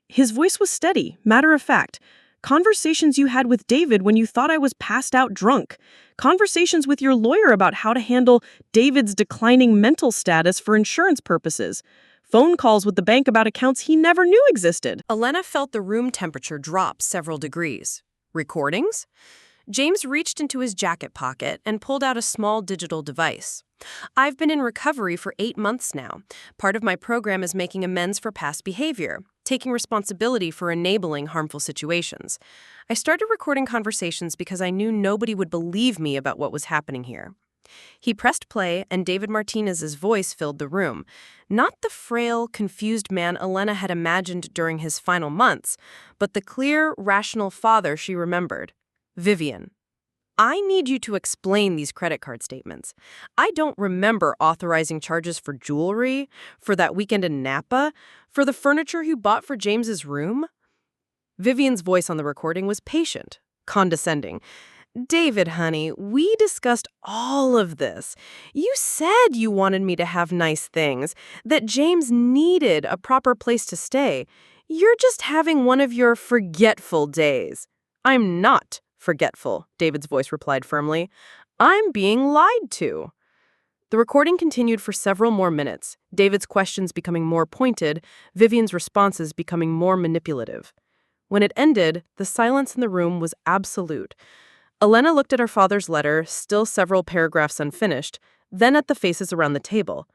His voice was steady, matter of fact. "Conversations you had with David when you thought I was passed out drunk. Conversations with your lawyer about how to handle David's declining mental status for insurance purposes. Phone calls with the bank about accounts he never knew existed." Elena felt the room temperature drop several degrees. Recordings? James reached into his jacket pocket and pulled out a small digital device. "I've been in recovery for 8 months now. Part of my program is making amends for past behavior, taking responsibility for enabling harmful situations. I started recording conversations because I knew nobody would believe me about what was happening here." He pressed play, and David Martinez's voice filled the room. Not the frail, confused man Elena had imagined during his final months, but the clear, rational father she remembered. "Vivian, I need you to explain these credit card statements. I don't remember authorizing charges for jewelry, for that weekend in Napa, for the furniture you bought for James's room." Vivian's voice on the recording was patient, condescending. "David, honey, we discussed all of this. You said you wanted me to have nice things, that James needed a proper place to stay. You're just having one of your forgetful days." "I'm not forgetful," David's voice replied firmly. "I'm being lied to." The recording continued for several more minutes, David's questions becoming more pointed, Vivian's responses becoming more manipulative. When it ended, the silence in the room was absolute. Elena looked at her father's letter, still several paragraphs unfinished, then at the faces around the table.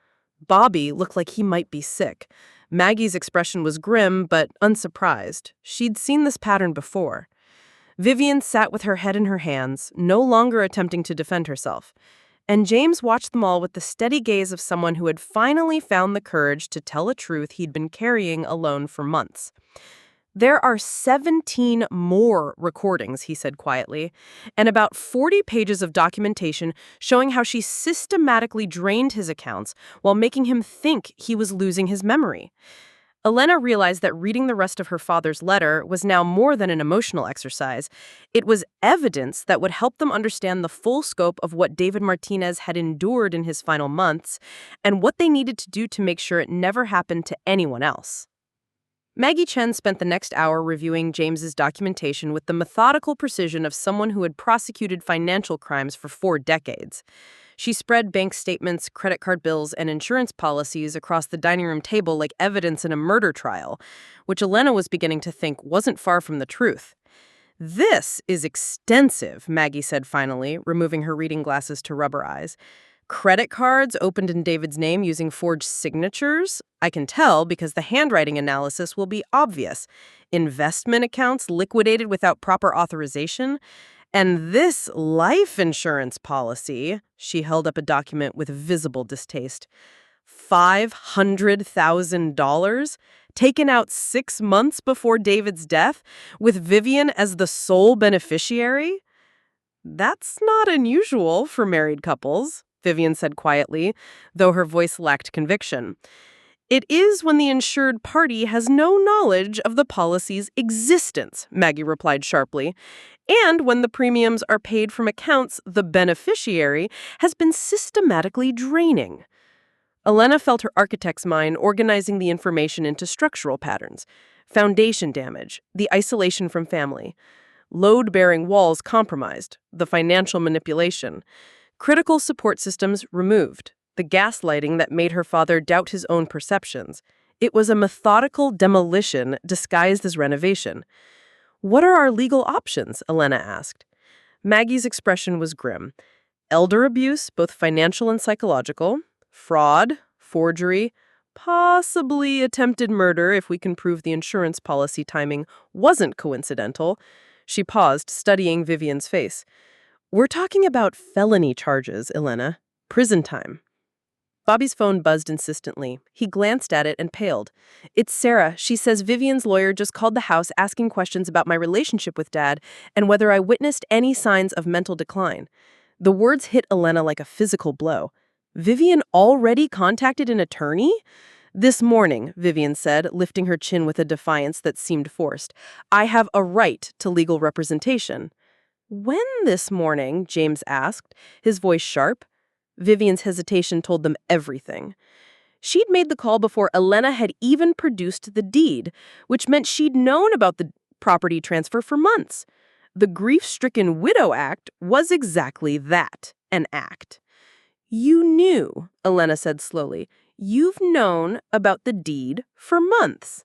Bobby looked like he might be sick. Maggie's expression was grim, but unsurprised. She'd seen this pattern before. Vivian sat with her head in her hands, no longer attempting to defend herself. And James watched them all with the steady gaze of someone who had finally found the courage to tell a truth he'd been carrying alone for months. There are 17 more recordings, he said quietly, and about 40 pages of documentation showing how she systematically drained his accounts while making him think he was losing his memory. Elena realized that reading the rest of her father's letter was now more than an emotional exercise. It was evidence that would help them understand the full scope of what David Martinez had endured in his final months and what they needed to do to make sure it never happened to anyone else. Maggie Chen spent the next hour reviewing James's documentation with the methodical precision of someone who had prosecuted financial crimes for 4 decades. She spread bank statements, credit card bills, and insurance policies across the dining room table like evidence in a murder trial, which Elena was beginning to think wasn't far from the truth. "This is extensive," Maggie said finally, removing her reading glasses to rub her eyes. "Credit cards opened in David's name using forged signatures? I can tell because the handwriting analysis will be obvious. Investment accounts liquidated without proper authorization? And this life insurance policy," she held up a document with visible distaste, $500,000 taken out 6 months before David's death, with Vivian as the sole beneficiary? "That's not unusual for married couples," Vivian said quietly, though her voice lacked conviction. "It is when the insured party has no knowledge of the policy's existence," Maggie replied sharply, "and when the premiums are paid from accounts the beneficiary has been systematically draining." Elena felt her architect's mind organizing the information into structural patterns: foundation damage, the isolation from family, load-bearing walls compromised, the financial manipulation, critical support systems removed, the gaslighting that made her father doubt his own perceptions. It was a methodical demolition disguised as renovation. "What are our legal options?" Elena asked. Maggie's expression was grim. "Elder abuse, both financial and psychological, fraud, forgery, possibly attempted murder if we can prove the insurance policy timing wasn't coincidental." She paused, studying Vivian's face. "We're talking about felony charges, Elena. Prison time." Bobby's phone buzzed insistently. He glanced at it and paled. "It's Sarah. She says Vivian's lawyer just called the house asking questions about my relationship with Dad and whether I witnessed any signs of mental decline." The words hit Elena like a physical blow. Vivian already contacted an attorney? "This morning," Vivian said, lifting her chin with a defiance that seemed forced. "I have a right to legal representation." "When this morning?" James asked, his voice sharp. Vivian's hesitation told them everything. She'd made the call before Elena had even produced the deed, which meant she'd known about the property transfer for months. The Grief-Stricken Widow Act was exactly that, an act. "You knew," Elena said slowly. "You've known about the deed for months."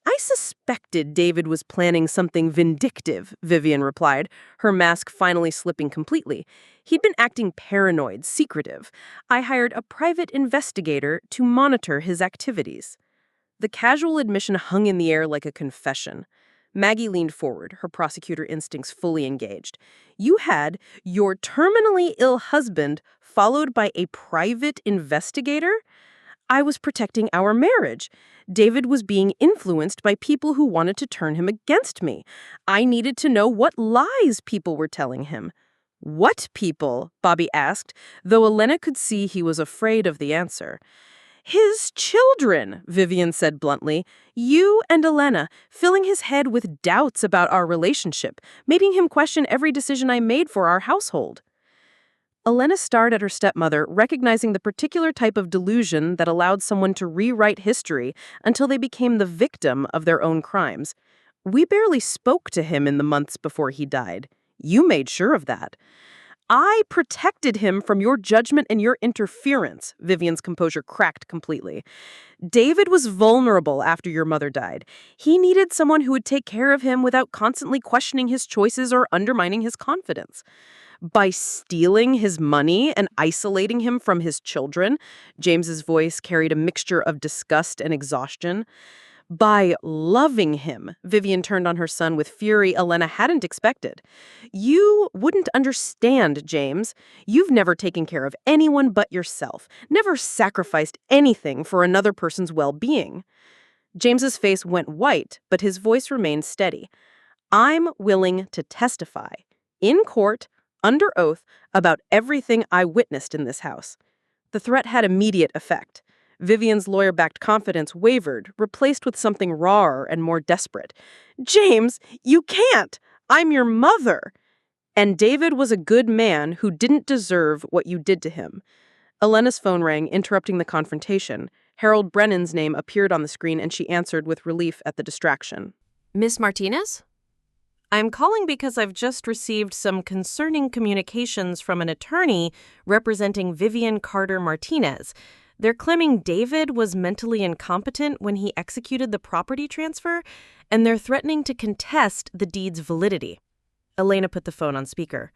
"I suspected David was planning something vindictive," Vivian replied, her mask finally slipping completely. "He'd been acting paranoid, secretive. I hired a private investigator to monitor his activities." The casual admission hung in the air like a confession. Maggie leaned forward, her prosecutor instincts fully engaged. "You had your terminally ill husband followed by a private investigator?" "I was protecting our marriage. David was being influenced by people who wanted to turn him against me. I needed to know what lies people were telling him." "What people?" Bobby asked, though Elena could see he was afraid of the answer. "His children," Vivian said bluntly. "You and Elena, filling his head with doubts about our relationship, making him question every decision I made for our household." Elena stared at her stepmother, recognizing the particular type of delusion that allowed someone to rewrite history until they became the victim of their own crimes. "We barely spoke to him in the months before he died. You made sure of that." I protected him from your judgment and your interference. Vivian's composure cracked completely. David was vulnerable after your mother died. He needed someone who would take care of him without constantly questioning his choices or undermining his confidence. By stealing his money and isolating him from his children, James's voice carried a mixture of disgust and exhaustion. By loving him, Vivian turned on her son with fury Elena hadn't expected. You wouldn't understand, James. You've never taken care of anyone but yourself, never sacrificed anything for another person's well-being. James's face went white, but his voice remained steady. I'm willing to testify, in court, under oath, about everything I witnessed in this house. The threat had immediate effect. Vivian's lawyer-backed confidence wavered, replaced with something rawer and more desperate. James, you can't! I'm your mother! And David was a good man who didn't deserve what you did to him. Elena's phone rang, interrupting the confrontation. Harold Brennan's name appeared on the screen, and she answered with relief at the distraction. Miss Martinez? I'm calling because I've just received some concerning communications from an attorney representing Vivian Carter Martinez. They're claiming David was mentally incompetent when he executed the property transfer, and they're threatening to contest the deed's validity. Elena put the phone on speaker.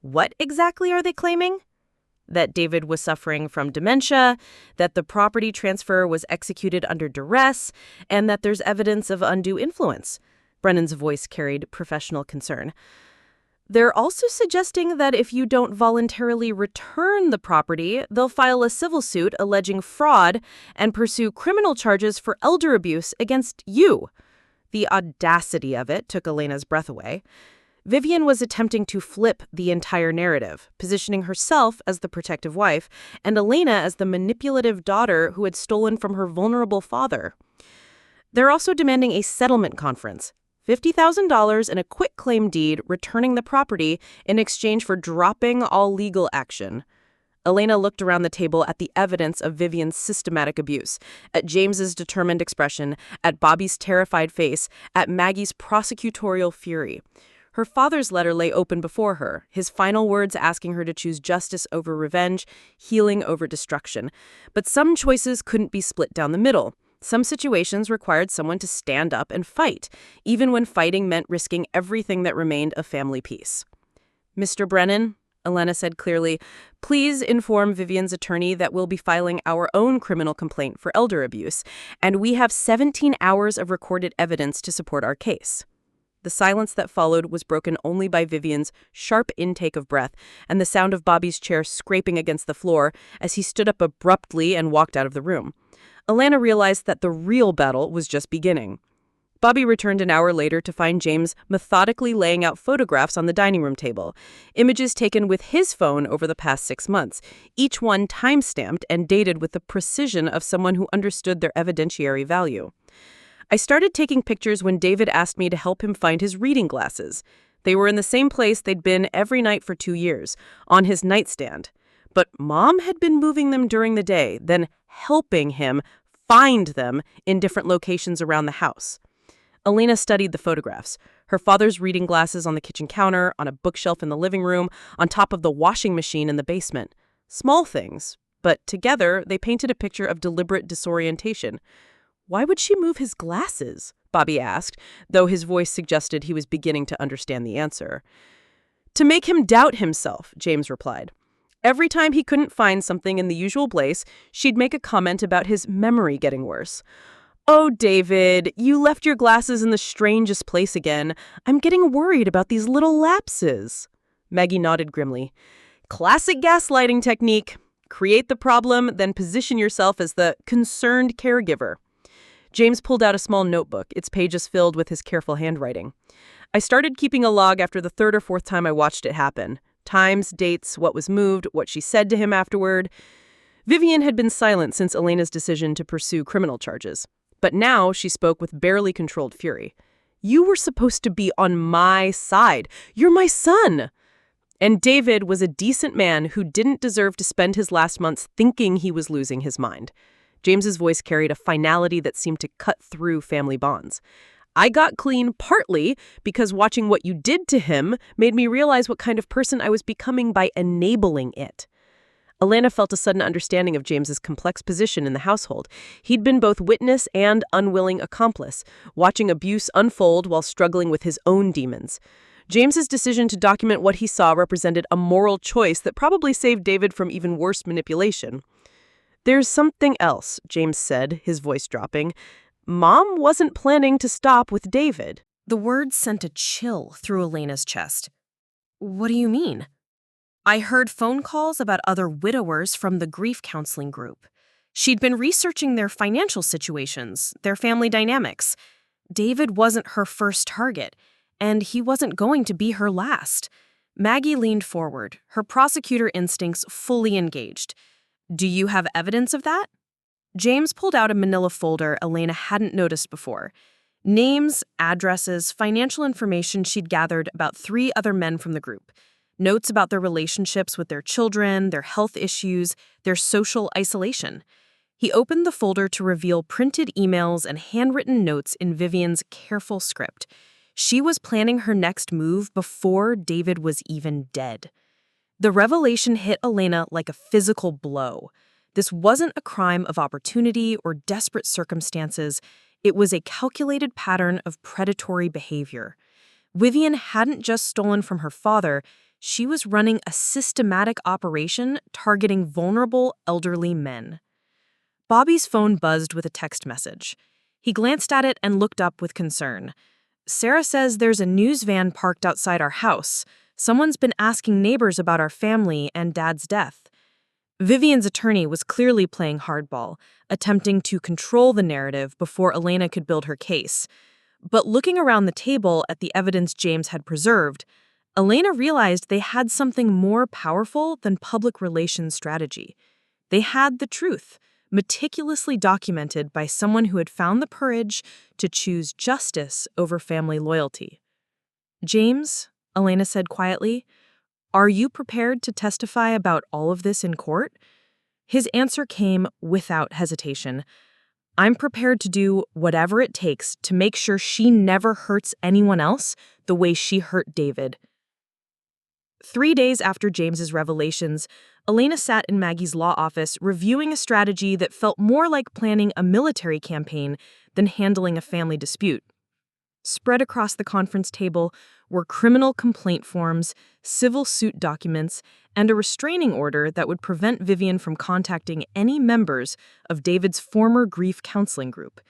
What exactly are they claiming? That David was suffering from dementia, that the property transfer was executed under duress, and that there's evidence of undue influence. Brennan's voice carried professional concern. They're also suggesting that if you don't voluntarily return the property, they'll file a civil suit alleging fraud and pursue criminal charges for elder abuse against you. The audacity of it took Elena's breath away. Vivian was attempting to flip the entire narrative, positioning herself as the protective wife and Elena as the manipulative daughter who had stolen from her vulnerable father. They're also demanding a settlement conference. $50,000 and a quitclaim deed returning the property in exchange for dropping all legal action. Elena looked around the table at the evidence of Vivian's systematic abuse, at James's determined expression, at Bobby's terrified face, at Maggie's prosecutorial fury. Her father's letter lay open before her, his final words asking her to choose justice over revenge, healing over destruction. But some choices couldn't be split down the middle. Some situations required someone to stand up and fight, even when fighting meant risking everything that remained of family peace. Mr. Brennan, Elena said clearly, please inform Vivian's attorney that we'll be filing our own criminal complaint for elder abuse, and we have 17 hours of recorded evidence to support our case. The silence that followed was broken only by Vivian's sharp intake of breath and the sound of Bobby's chair scraping against the floor as he stood up abruptly and walked out of the room. Elena realized that the real battle was just beginning. Bobby returned an hour later to find James methodically laying out photographs on the dining room table, images taken with his phone over the past 6 months, each one time-stamped and dated with the precision of someone who understood their evidentiary value. I started taking pictures when David asked me to help him find his reading glasses. They were in the same place they'd been every night for 2 years, on his nightstand. But Mom had been moving them during the day, then helping him find them in different locations around the house. Elena studied the photographs, her father's reading glasses on the kitchen counter, on a bookshelf in the living room, on top of the washing machine in the basement. Small things, but together they painted a picture of deliberate disorientation. Why would she move his glasses? Bobby asked, though his voice suggested he was beginning to understand the answer. To make him doubt himself, James replied. Every time he couldn't find something in the usual place, she'd make a comment about his memory getting worse. Oh, David, you left your glasses in the strangest place again. I'm getting worried about these little lapses. Maggie nodded grimly. Classic gaslighting technique. Create the problem, then position yourself as the concerned caregiver. James pulled out a small notebook, its pages filled with his careful handwriting. I started keeping a log after the 3rd or 4th time I watched it happen. Times, dates, what was moved, what she said to him afterward. Vivian had been silent since Elena's decision to pursue criminal charges. But now she spoke with barely controlled fury. You were supposed to be on my side. You're my son. And David was a decent man who didn't deserve to spend his last months thinking he was losing his mind. James's voice carried a finality that seemed to cut through family bonds. I got clean partly because watching what you did to him made me realize what kind of person I was becoming by enabling it. Elena felt a sudden understanding of James's complex position in the household. He'd been both witness and unwilling accomplice, watching abuse unfold while struggling with his own demons. James's decision to document what he saw represented a moral choice that probably saved David from even worse manipulation. "There's something else," James said, his voice dropping. "Mom wasn't planning to stop with David." The words sent a chill through Elena's chest. What do you mean? I heard phone calls about other widowers from the grief counseling group. She'd been researching their financial situations, their family dynamics. David wasn't her first target, and he wasn't going to be her last. Maggie leaned forward, her prosecutor instincts fully engaged. Do you have evidence of that? James pulled out a manila folder Elena hadn't noticed before. Names, addresses, financial information she'd gathered about 3 other men from the group. Notes about their relationships with their children, their health issues, their social isolation. He opened the folder to reveal printed emails and handwritten notes in Vivian's careful script. She was planning her next move before David was even dead. The revelation hit Elena like a physical blow. This wasn't a crime of opportunity or desperate circumstances. It was a calculated pattern of predatory behavior. Vivian hadn't just stolen from her father. She was running a systematic operation targeting vulnerable elderly men. Bobby's phone buzzed with a text message. He glanced at it and looked up with concern. Sarah says there's a news van parked outside our house. Someone's been asking neighbors about our family and Dad's death. Vivian's attorney was clearly playing hardball, attempting to control the narrative before Elena could build her case. But looking around the table at the evidence James had preserved, Elena realized they had something more powerful than public relations strategy. They had the truth, meticulously documented by someone who had found the courage to choose justice over family loyalty. James, Elena said quietly, are you prepared to testify about all of this in court? His answer came without hesitation. I'm prepared to do whatever it takes to make sure she never hurts anyone else the way she hurt David. 3 days after James's revelations, Elena sat in Maggie's law office reviewing a strategy that felt more like planning a military campaign than handling a family dispute. Spread across the conference table were criminal complaint forms, civil suit documents, and a restraining order that would prevent Vivian from contacting any members of David's former grief counseling group.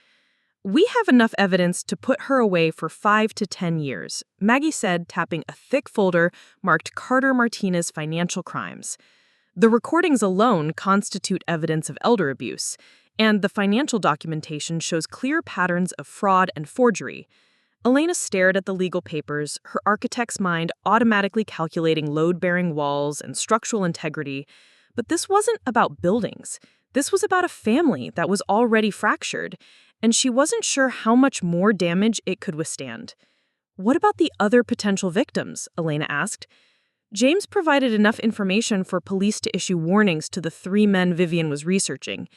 We have enough evidence to put her away for 5 to 10 years, Maggie said, tapping a thick folder marked Carter Martinez Financial Crimes. The recordings alone constitute evidence of elder abuse, and the financial documentation shows clear patterns of fraud and forgery. Elena stared at the legal papers, her architect's mind automatically calculating load-bearing walls and structural integrity. But this wasn't about buildings. This was about a family that was already fractured, and she wasn't sure how much more damage it could withstand. What about the other potential victims? Elena asked. James provided enough information for police to issue warnings to the 3 men Vivian was researching.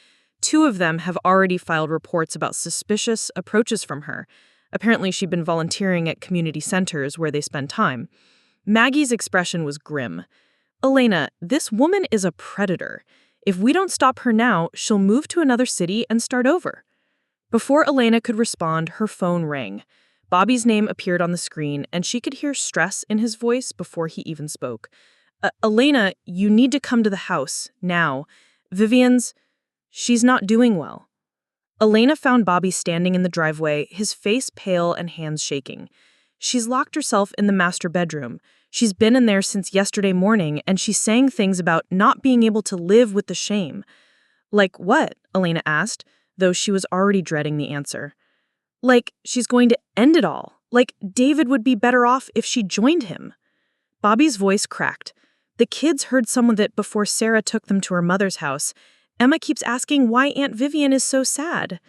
2 of them have already filed reports about suspicious approaches from her. Apparently, she'd been volunteering at community centers where they spend time. Maggie's expression was grim. Elena, this woman is a predator. If we don't stop her now, she'll move to another city and start over. Before Elena could respond, her phone rang. Bobby's name appeared on the screen, and she could hear stress in his voice before he even spoke. Elena, you need to come to the house, now. She's not doing well. Elena found Bobby standing in the driveway, his face pale and hands shaking. She's locked herself in the master bedroom. She's been in there since yesterday morning, and she's saying things about not being able to live with the shame. Like what? Elena asked, though she was already dreading the answer. Like she's going to end it all. Like David would be better off if she joined him. Bobby's voice cracked. The kids heard some of it before Sarah took them to her mother's house. Emma keeps asking why Aunt Vivian is so sad.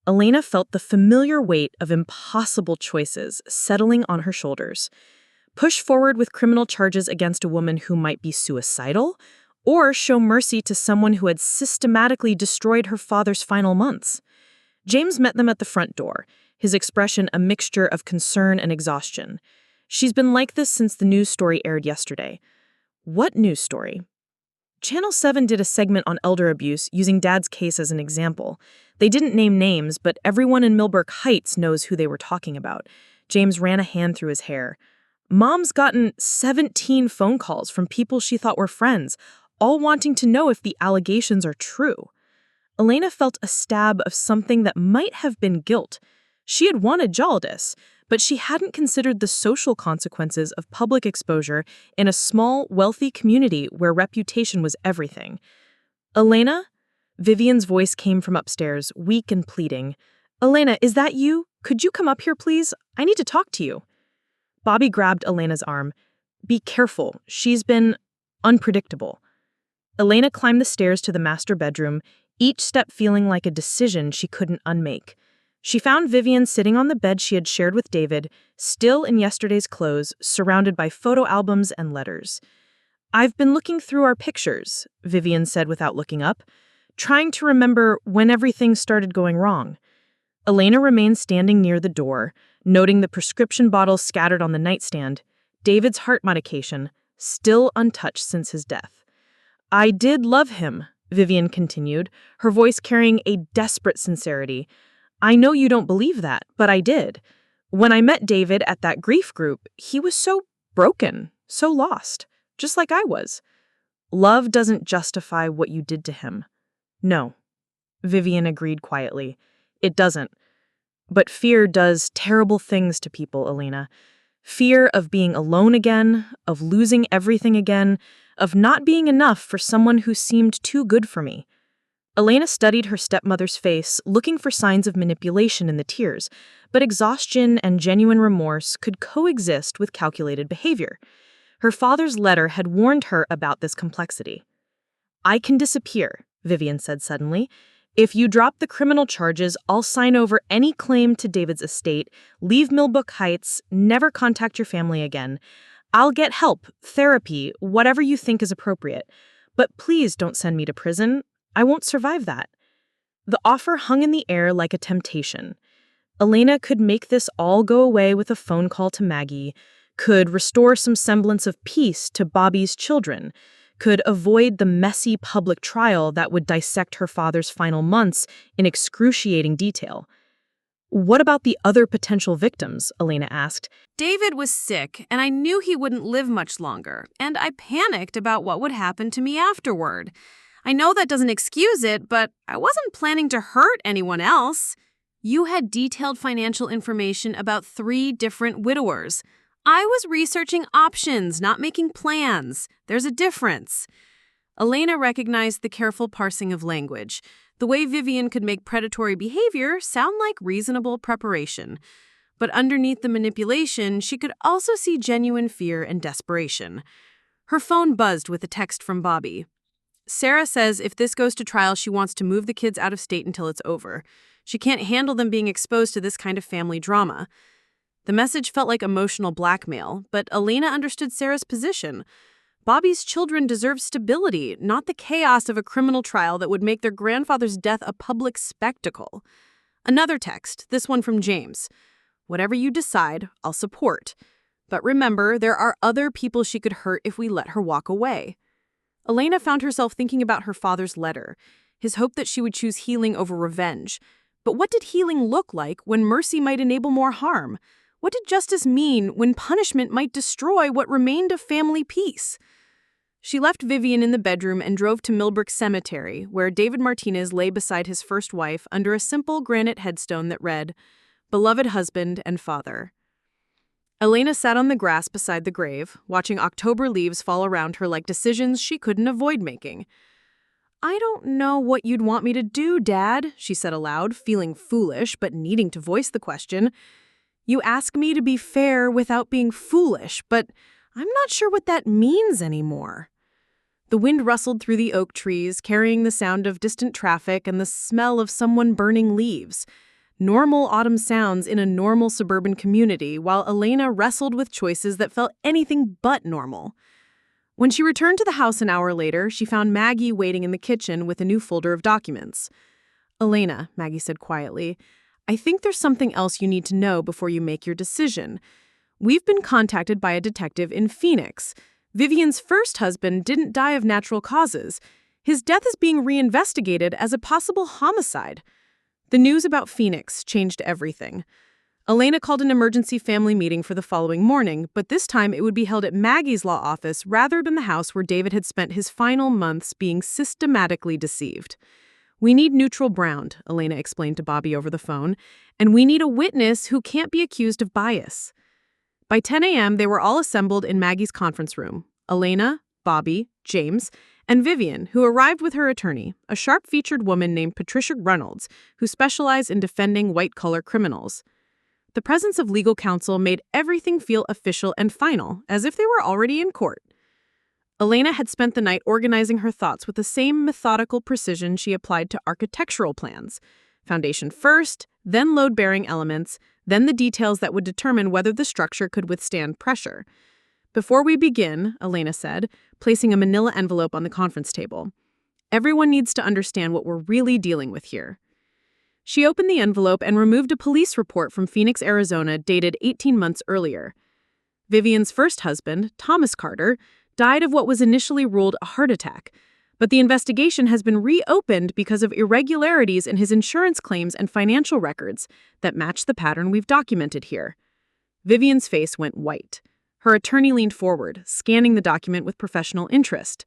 Elena felt the familiar weight of impossible choices settling on her shoulders. Push forward with criminal charges against a woman who might be suicidal, or show mercy to someone who had systematically destroyed her father's final months. James met them at the front door, his expression a mixture of concern and exhaustion. She's been like this since the news story aired yesterday. What news story? Channel 7 did a segment on elder abuse using Dad's case as an example. They didn't name names, but everyone in Millbrook Heights knows who they were talking about. James ran a hand through his hair. Mom's gotten 17 phone calls from people she thought were friends, all wanting to know if the allegations are true. Elena felt a stab of something that might have been guilt. She had wanted Jaldas, but she hadn't considered the social consequences of public exposure in a small, wealthy community where reputation was everything. Elena? Vivian's voice came from upstairs, weak and pleading. Elena, is that you? Could you come up here, please? I need to talk to you. Bobby grabbed Elena's arm. Be careful. She's been unpredictable. Elena climbed the stairs to the master bedroom, each step feeling like a decision she couldn't unmake. She found Vivian sitting on the bed she had shared with David, still in yesterday's clothes, surrounded by photo albums and letters. I've been looking through our pictures, Vivian said without looking up, trying to remember when everything started going wrong. Elena remained standing near the door, noting the prescription bottles scattered on the nightstand, David's heart medication, still untouched since his death. I did love him, Vivian continued, her voice carrying a desperate sincerity. I know you don't believe that, but I did. When I met David at that grief group, he was so broken, so lost, just like I was. Love doesn't justify what you did to him. No, Vivian agreed quietly. It doesn't. But fear does terrible things to people, Elena. Fear of being alone again, of losing everything again, of not being enough for someone who seemed too good for me. Elena studied her stepmother's face, looking for signs of manipulation in the tears, but exhaustion and genuine remorse could coexist with calculated behavior. Her father's letter had warned her about this complexity. I can disappear, Vivian said suddenly. If you drop the criminal charges, I'll sign over any claim to David's estate, leave Millbrook Heights, never contact your family again. I'll get help, therapy, whatever you think is appropriate. But please don't send me to prison. I won't survive that. The offer hung in the air like a temptation. Elena could make this all go away with a phone call to Maggie, could restore some semblance of peace to Bobby's children, could avoid the messy public trial that would dissect her father's final months in excruciating detail. What about the other potential victims? Elena asked. David was sick, and I knew he wouldn't live much longer, and I panicked about what would happen to me afterward. I know that doesn't excuse it, but I wasn't planning to hurt anyone else. You had detailed financial information about 3 different widowers. I was researching options, not making plans. There's a difference. Elena recognized the careful parsing of language. The way Vivian could make predatory behavior sound like reasonable preparation. But underneath the manipulation, she could also see genuine fear and desperation. Her phone buzzed with a text from Bobby. Sarah says if this goes to trial, she wants to move the kids out of state until it's over. She can't handle them being exposed to this kind of family drama. The message felt like emotional blackmail, but Elena understood Sarah's position. Bobby's children deserve stability, not the chaos of a criminal trial that would make their grandfather's death a public spectacle. Another text, this one from James. Whatever you decide, I'll support. But remember, there are other people she could hurt if we let her walk away. Elena found herself thinking about her father's letter, his hope that she would choose healing over revenge. But what did healing look like when mercy might enable more harm? What did justice mean when punishment might destroy what remained of family peace? She left Vivian in the bedroom and drove to Millbrook Cemetery, where David Martinez lay beside his first wife under a simple granite headstone that read, "Beloved husband and father." Elena sat on the grass beside the grave, watching October leaves fall around her like decisions she couldn't avoid making. I don't know what you'd want me to do, Dad, she said aloud, feeling foolish but needing to voice the question. You ask me to be fair without being foolish, but I'm not sure what that means anymore. The wind rustled through the oak trees, carrying the sound of distant traffic and the smell of someone burning leaves. Normal autumn sounds in a normal suburban community, while Elena wrestled with choices that felt anything but normal. When she returned to the house an hour later, she found Maggie waiting in the kitchen with a new folder of documents. Elena, Maggie said quietly, I think there's something else you need to know before you make your decision. We've been contacted by a detective in Phoenix. Vivian's first husband didn't die of natural causes. His death is being reinvestigated as a possible homicide. The news about Phoenix changed everything. Elena called an emergency family meeting for the following morning, but this time it would be held at Maggie's law office rather than the house where David had spent his final months being systematically deceived. "We need neutral ground," Elena explained to Bobby over the phone, "and we need a witness who can't be accused of bias." By 10 a.m., they were all assembled in Maggie's conference room. Elena, Bobby, James, and Vivian, who arrived with her attorney, a sharp-featured woman named Patricia Reynolds, who specialized in defending white-collar criminals. The presence of legal counsel made everything feel official and final, as if they were already in court. Elena had spent the night organizing her thoughts with the same methodical precision she applied to architectural plans. Foundation first, then load-bearing elements, then the details that would determine whether the structure could withstand pressure. "Before we begin," Elena said, placing a manila envelope on the conference table, "everyone needs to understand what we're really dealing with here." She opened the envelope and removed a police report from Phoenix, Arizona, dated 18 months earlier. Vivian's first husband, Thomas Carter, died of what was initially ruled a heart attack, but the investigation has been reopened because of irregularities in his insurance claims and financial records that match the pattern we've documented here. Vivian's face went white. Her attorney leaned forward, scanning the document with professional interest.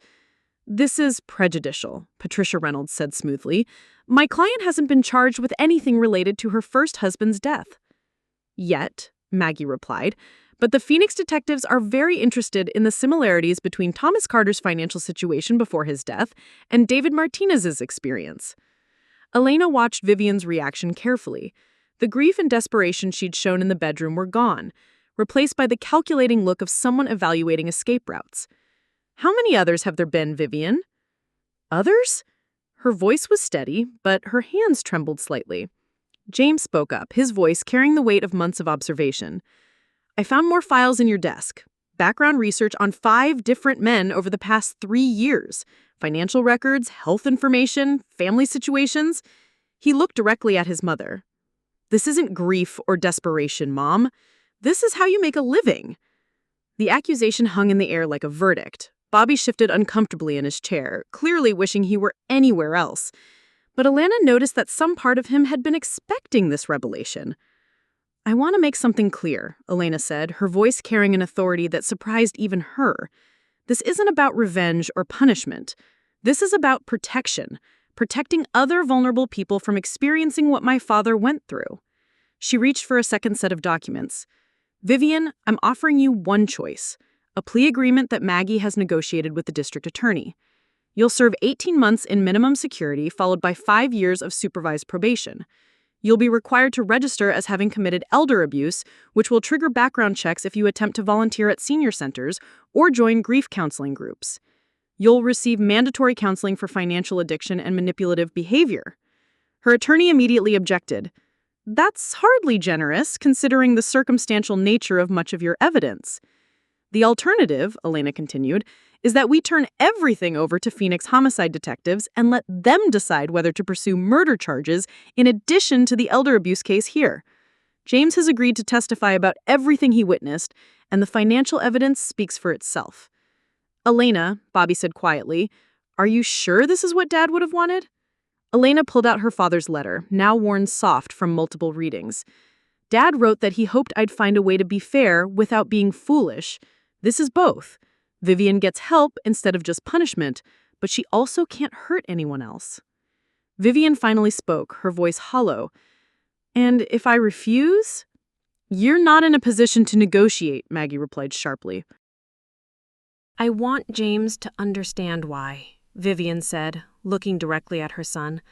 "This is prejudicial," Patricia Reynolds said smoothly. "My client hasn't been charged with anything related to her first husband's death." "Yet," Maggie replied, "but the Phoenix detectives are very interested in the similarities between Thomas Carter's financial situation before his death and David Martinez's experience." Elena watched Vivian's reaction carefully. The grief and desperation she'd shown in the bedroom were gone, replaced by the calculating look of someone evaluating escape routes. "How many others have there been, Vivian?" "Others?" Her voice was steady, but her hands trembled slightly. James spoke up, his voice carrying the weight of months of observation. "I found more files in your desk. Background research on 5 different men over the past 3 years. Financial records, health information, family situations." He looked directly at his mother. "This isn't grief or desperation, Mom. This is how you make a living." The accusation hung in the air like a verdict. Bobby shifted uncomfortably in his chair, clearly wishing he were anywhere else. But Elena noticed that some part of him had been expecting this revelation. "I want to make something clear," Elena said, her voice carrying an authority that surprised even her. "This isn't about revenge or punishment. This is about protection, protecting other vulnerable people from experiencing what my father went through." She reached for a second set of documents. "Vivian, I'm offering you one choice, a plea agreement that Maggie has negotiated with the district attorney. You'll serve 18 months in minimum security, followed by 5 years of supervised probation. You'll be required to register as having committed elder abuse, which will trigger background checks if you attempt to volunteer at senior centers or join grief counseling groups. You'll receive mandatory counseling for financial addiction and manipulative behavior." Her attorney immediately objected. "That's hardly generous, considering the circumstantial nature of much of your evidence." "The alternative," Elena continued, "is that we turn everything over to Phoenix homicide detectives and let them decide whether to pursue murder charges in addition to the elder abuse case here. James has agreed to testify about everything he witnessed, and the financial evidence speaks for itself." "Elena," Bobby said quietly, "are you sure this is what Dad would have wanted?" Elena pulled out her father's letter, now worn soft from multiple readings. "Dad wrote that he hoped I'd find a way to be fair without being foolish. This is both. Vivian gets help instead of just punishment, but she also can't hurt anyone else." Vivian finally spoke, her voice hollow. "And if I refuse?" "You're not in a position to negotiate," Maggie replied sharply. "I want James to understand why," Vivian said, looking directly at her son.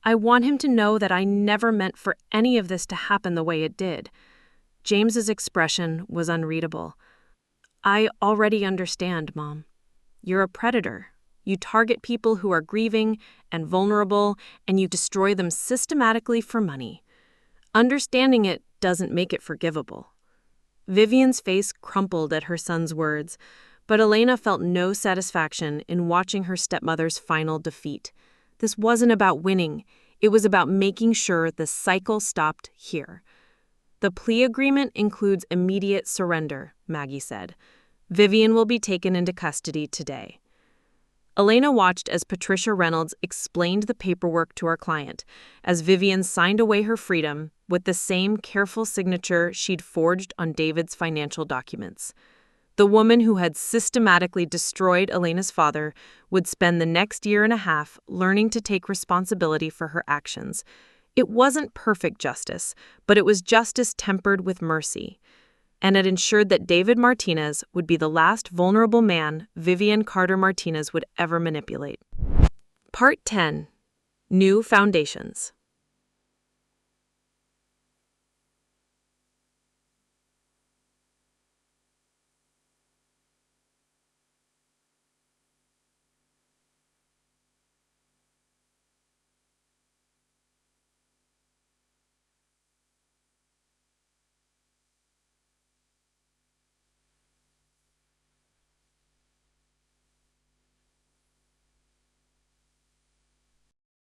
"I want him to know that I never meant for any of this to happen the way it did." James's expression was unreadable. "I already understand, Mom. You're a predator. You target people who are grieving and vulnerable, and you destroy them systematically for money. Understanding it doesn't make it forgivable." Vivian's face crumpled at her son's words, but Elena felt no satisfaction in watching her stepmother's final defeat. This wasn't about winning. It was about making sure the cycle stopped here. The plea agreement includes immediate surrender, Maggie said. Vivian will be taken into custody today. Elena watched as Patricia Reynolds explained the paperwork to our client, as Vivian signed away her freedom with the same careful signature she'd forged on David's financial documents. The woman who had systematically destroyed Elena's father would spend the next year and a half learning to take responsibility for her actions. It wasn't perfect justice, but it was justice tempered with mercy. And it ensured that David Martinez would be the last vulnerable man Vivian Carter Martinez would ever manipulate. Part 10. New Foundations.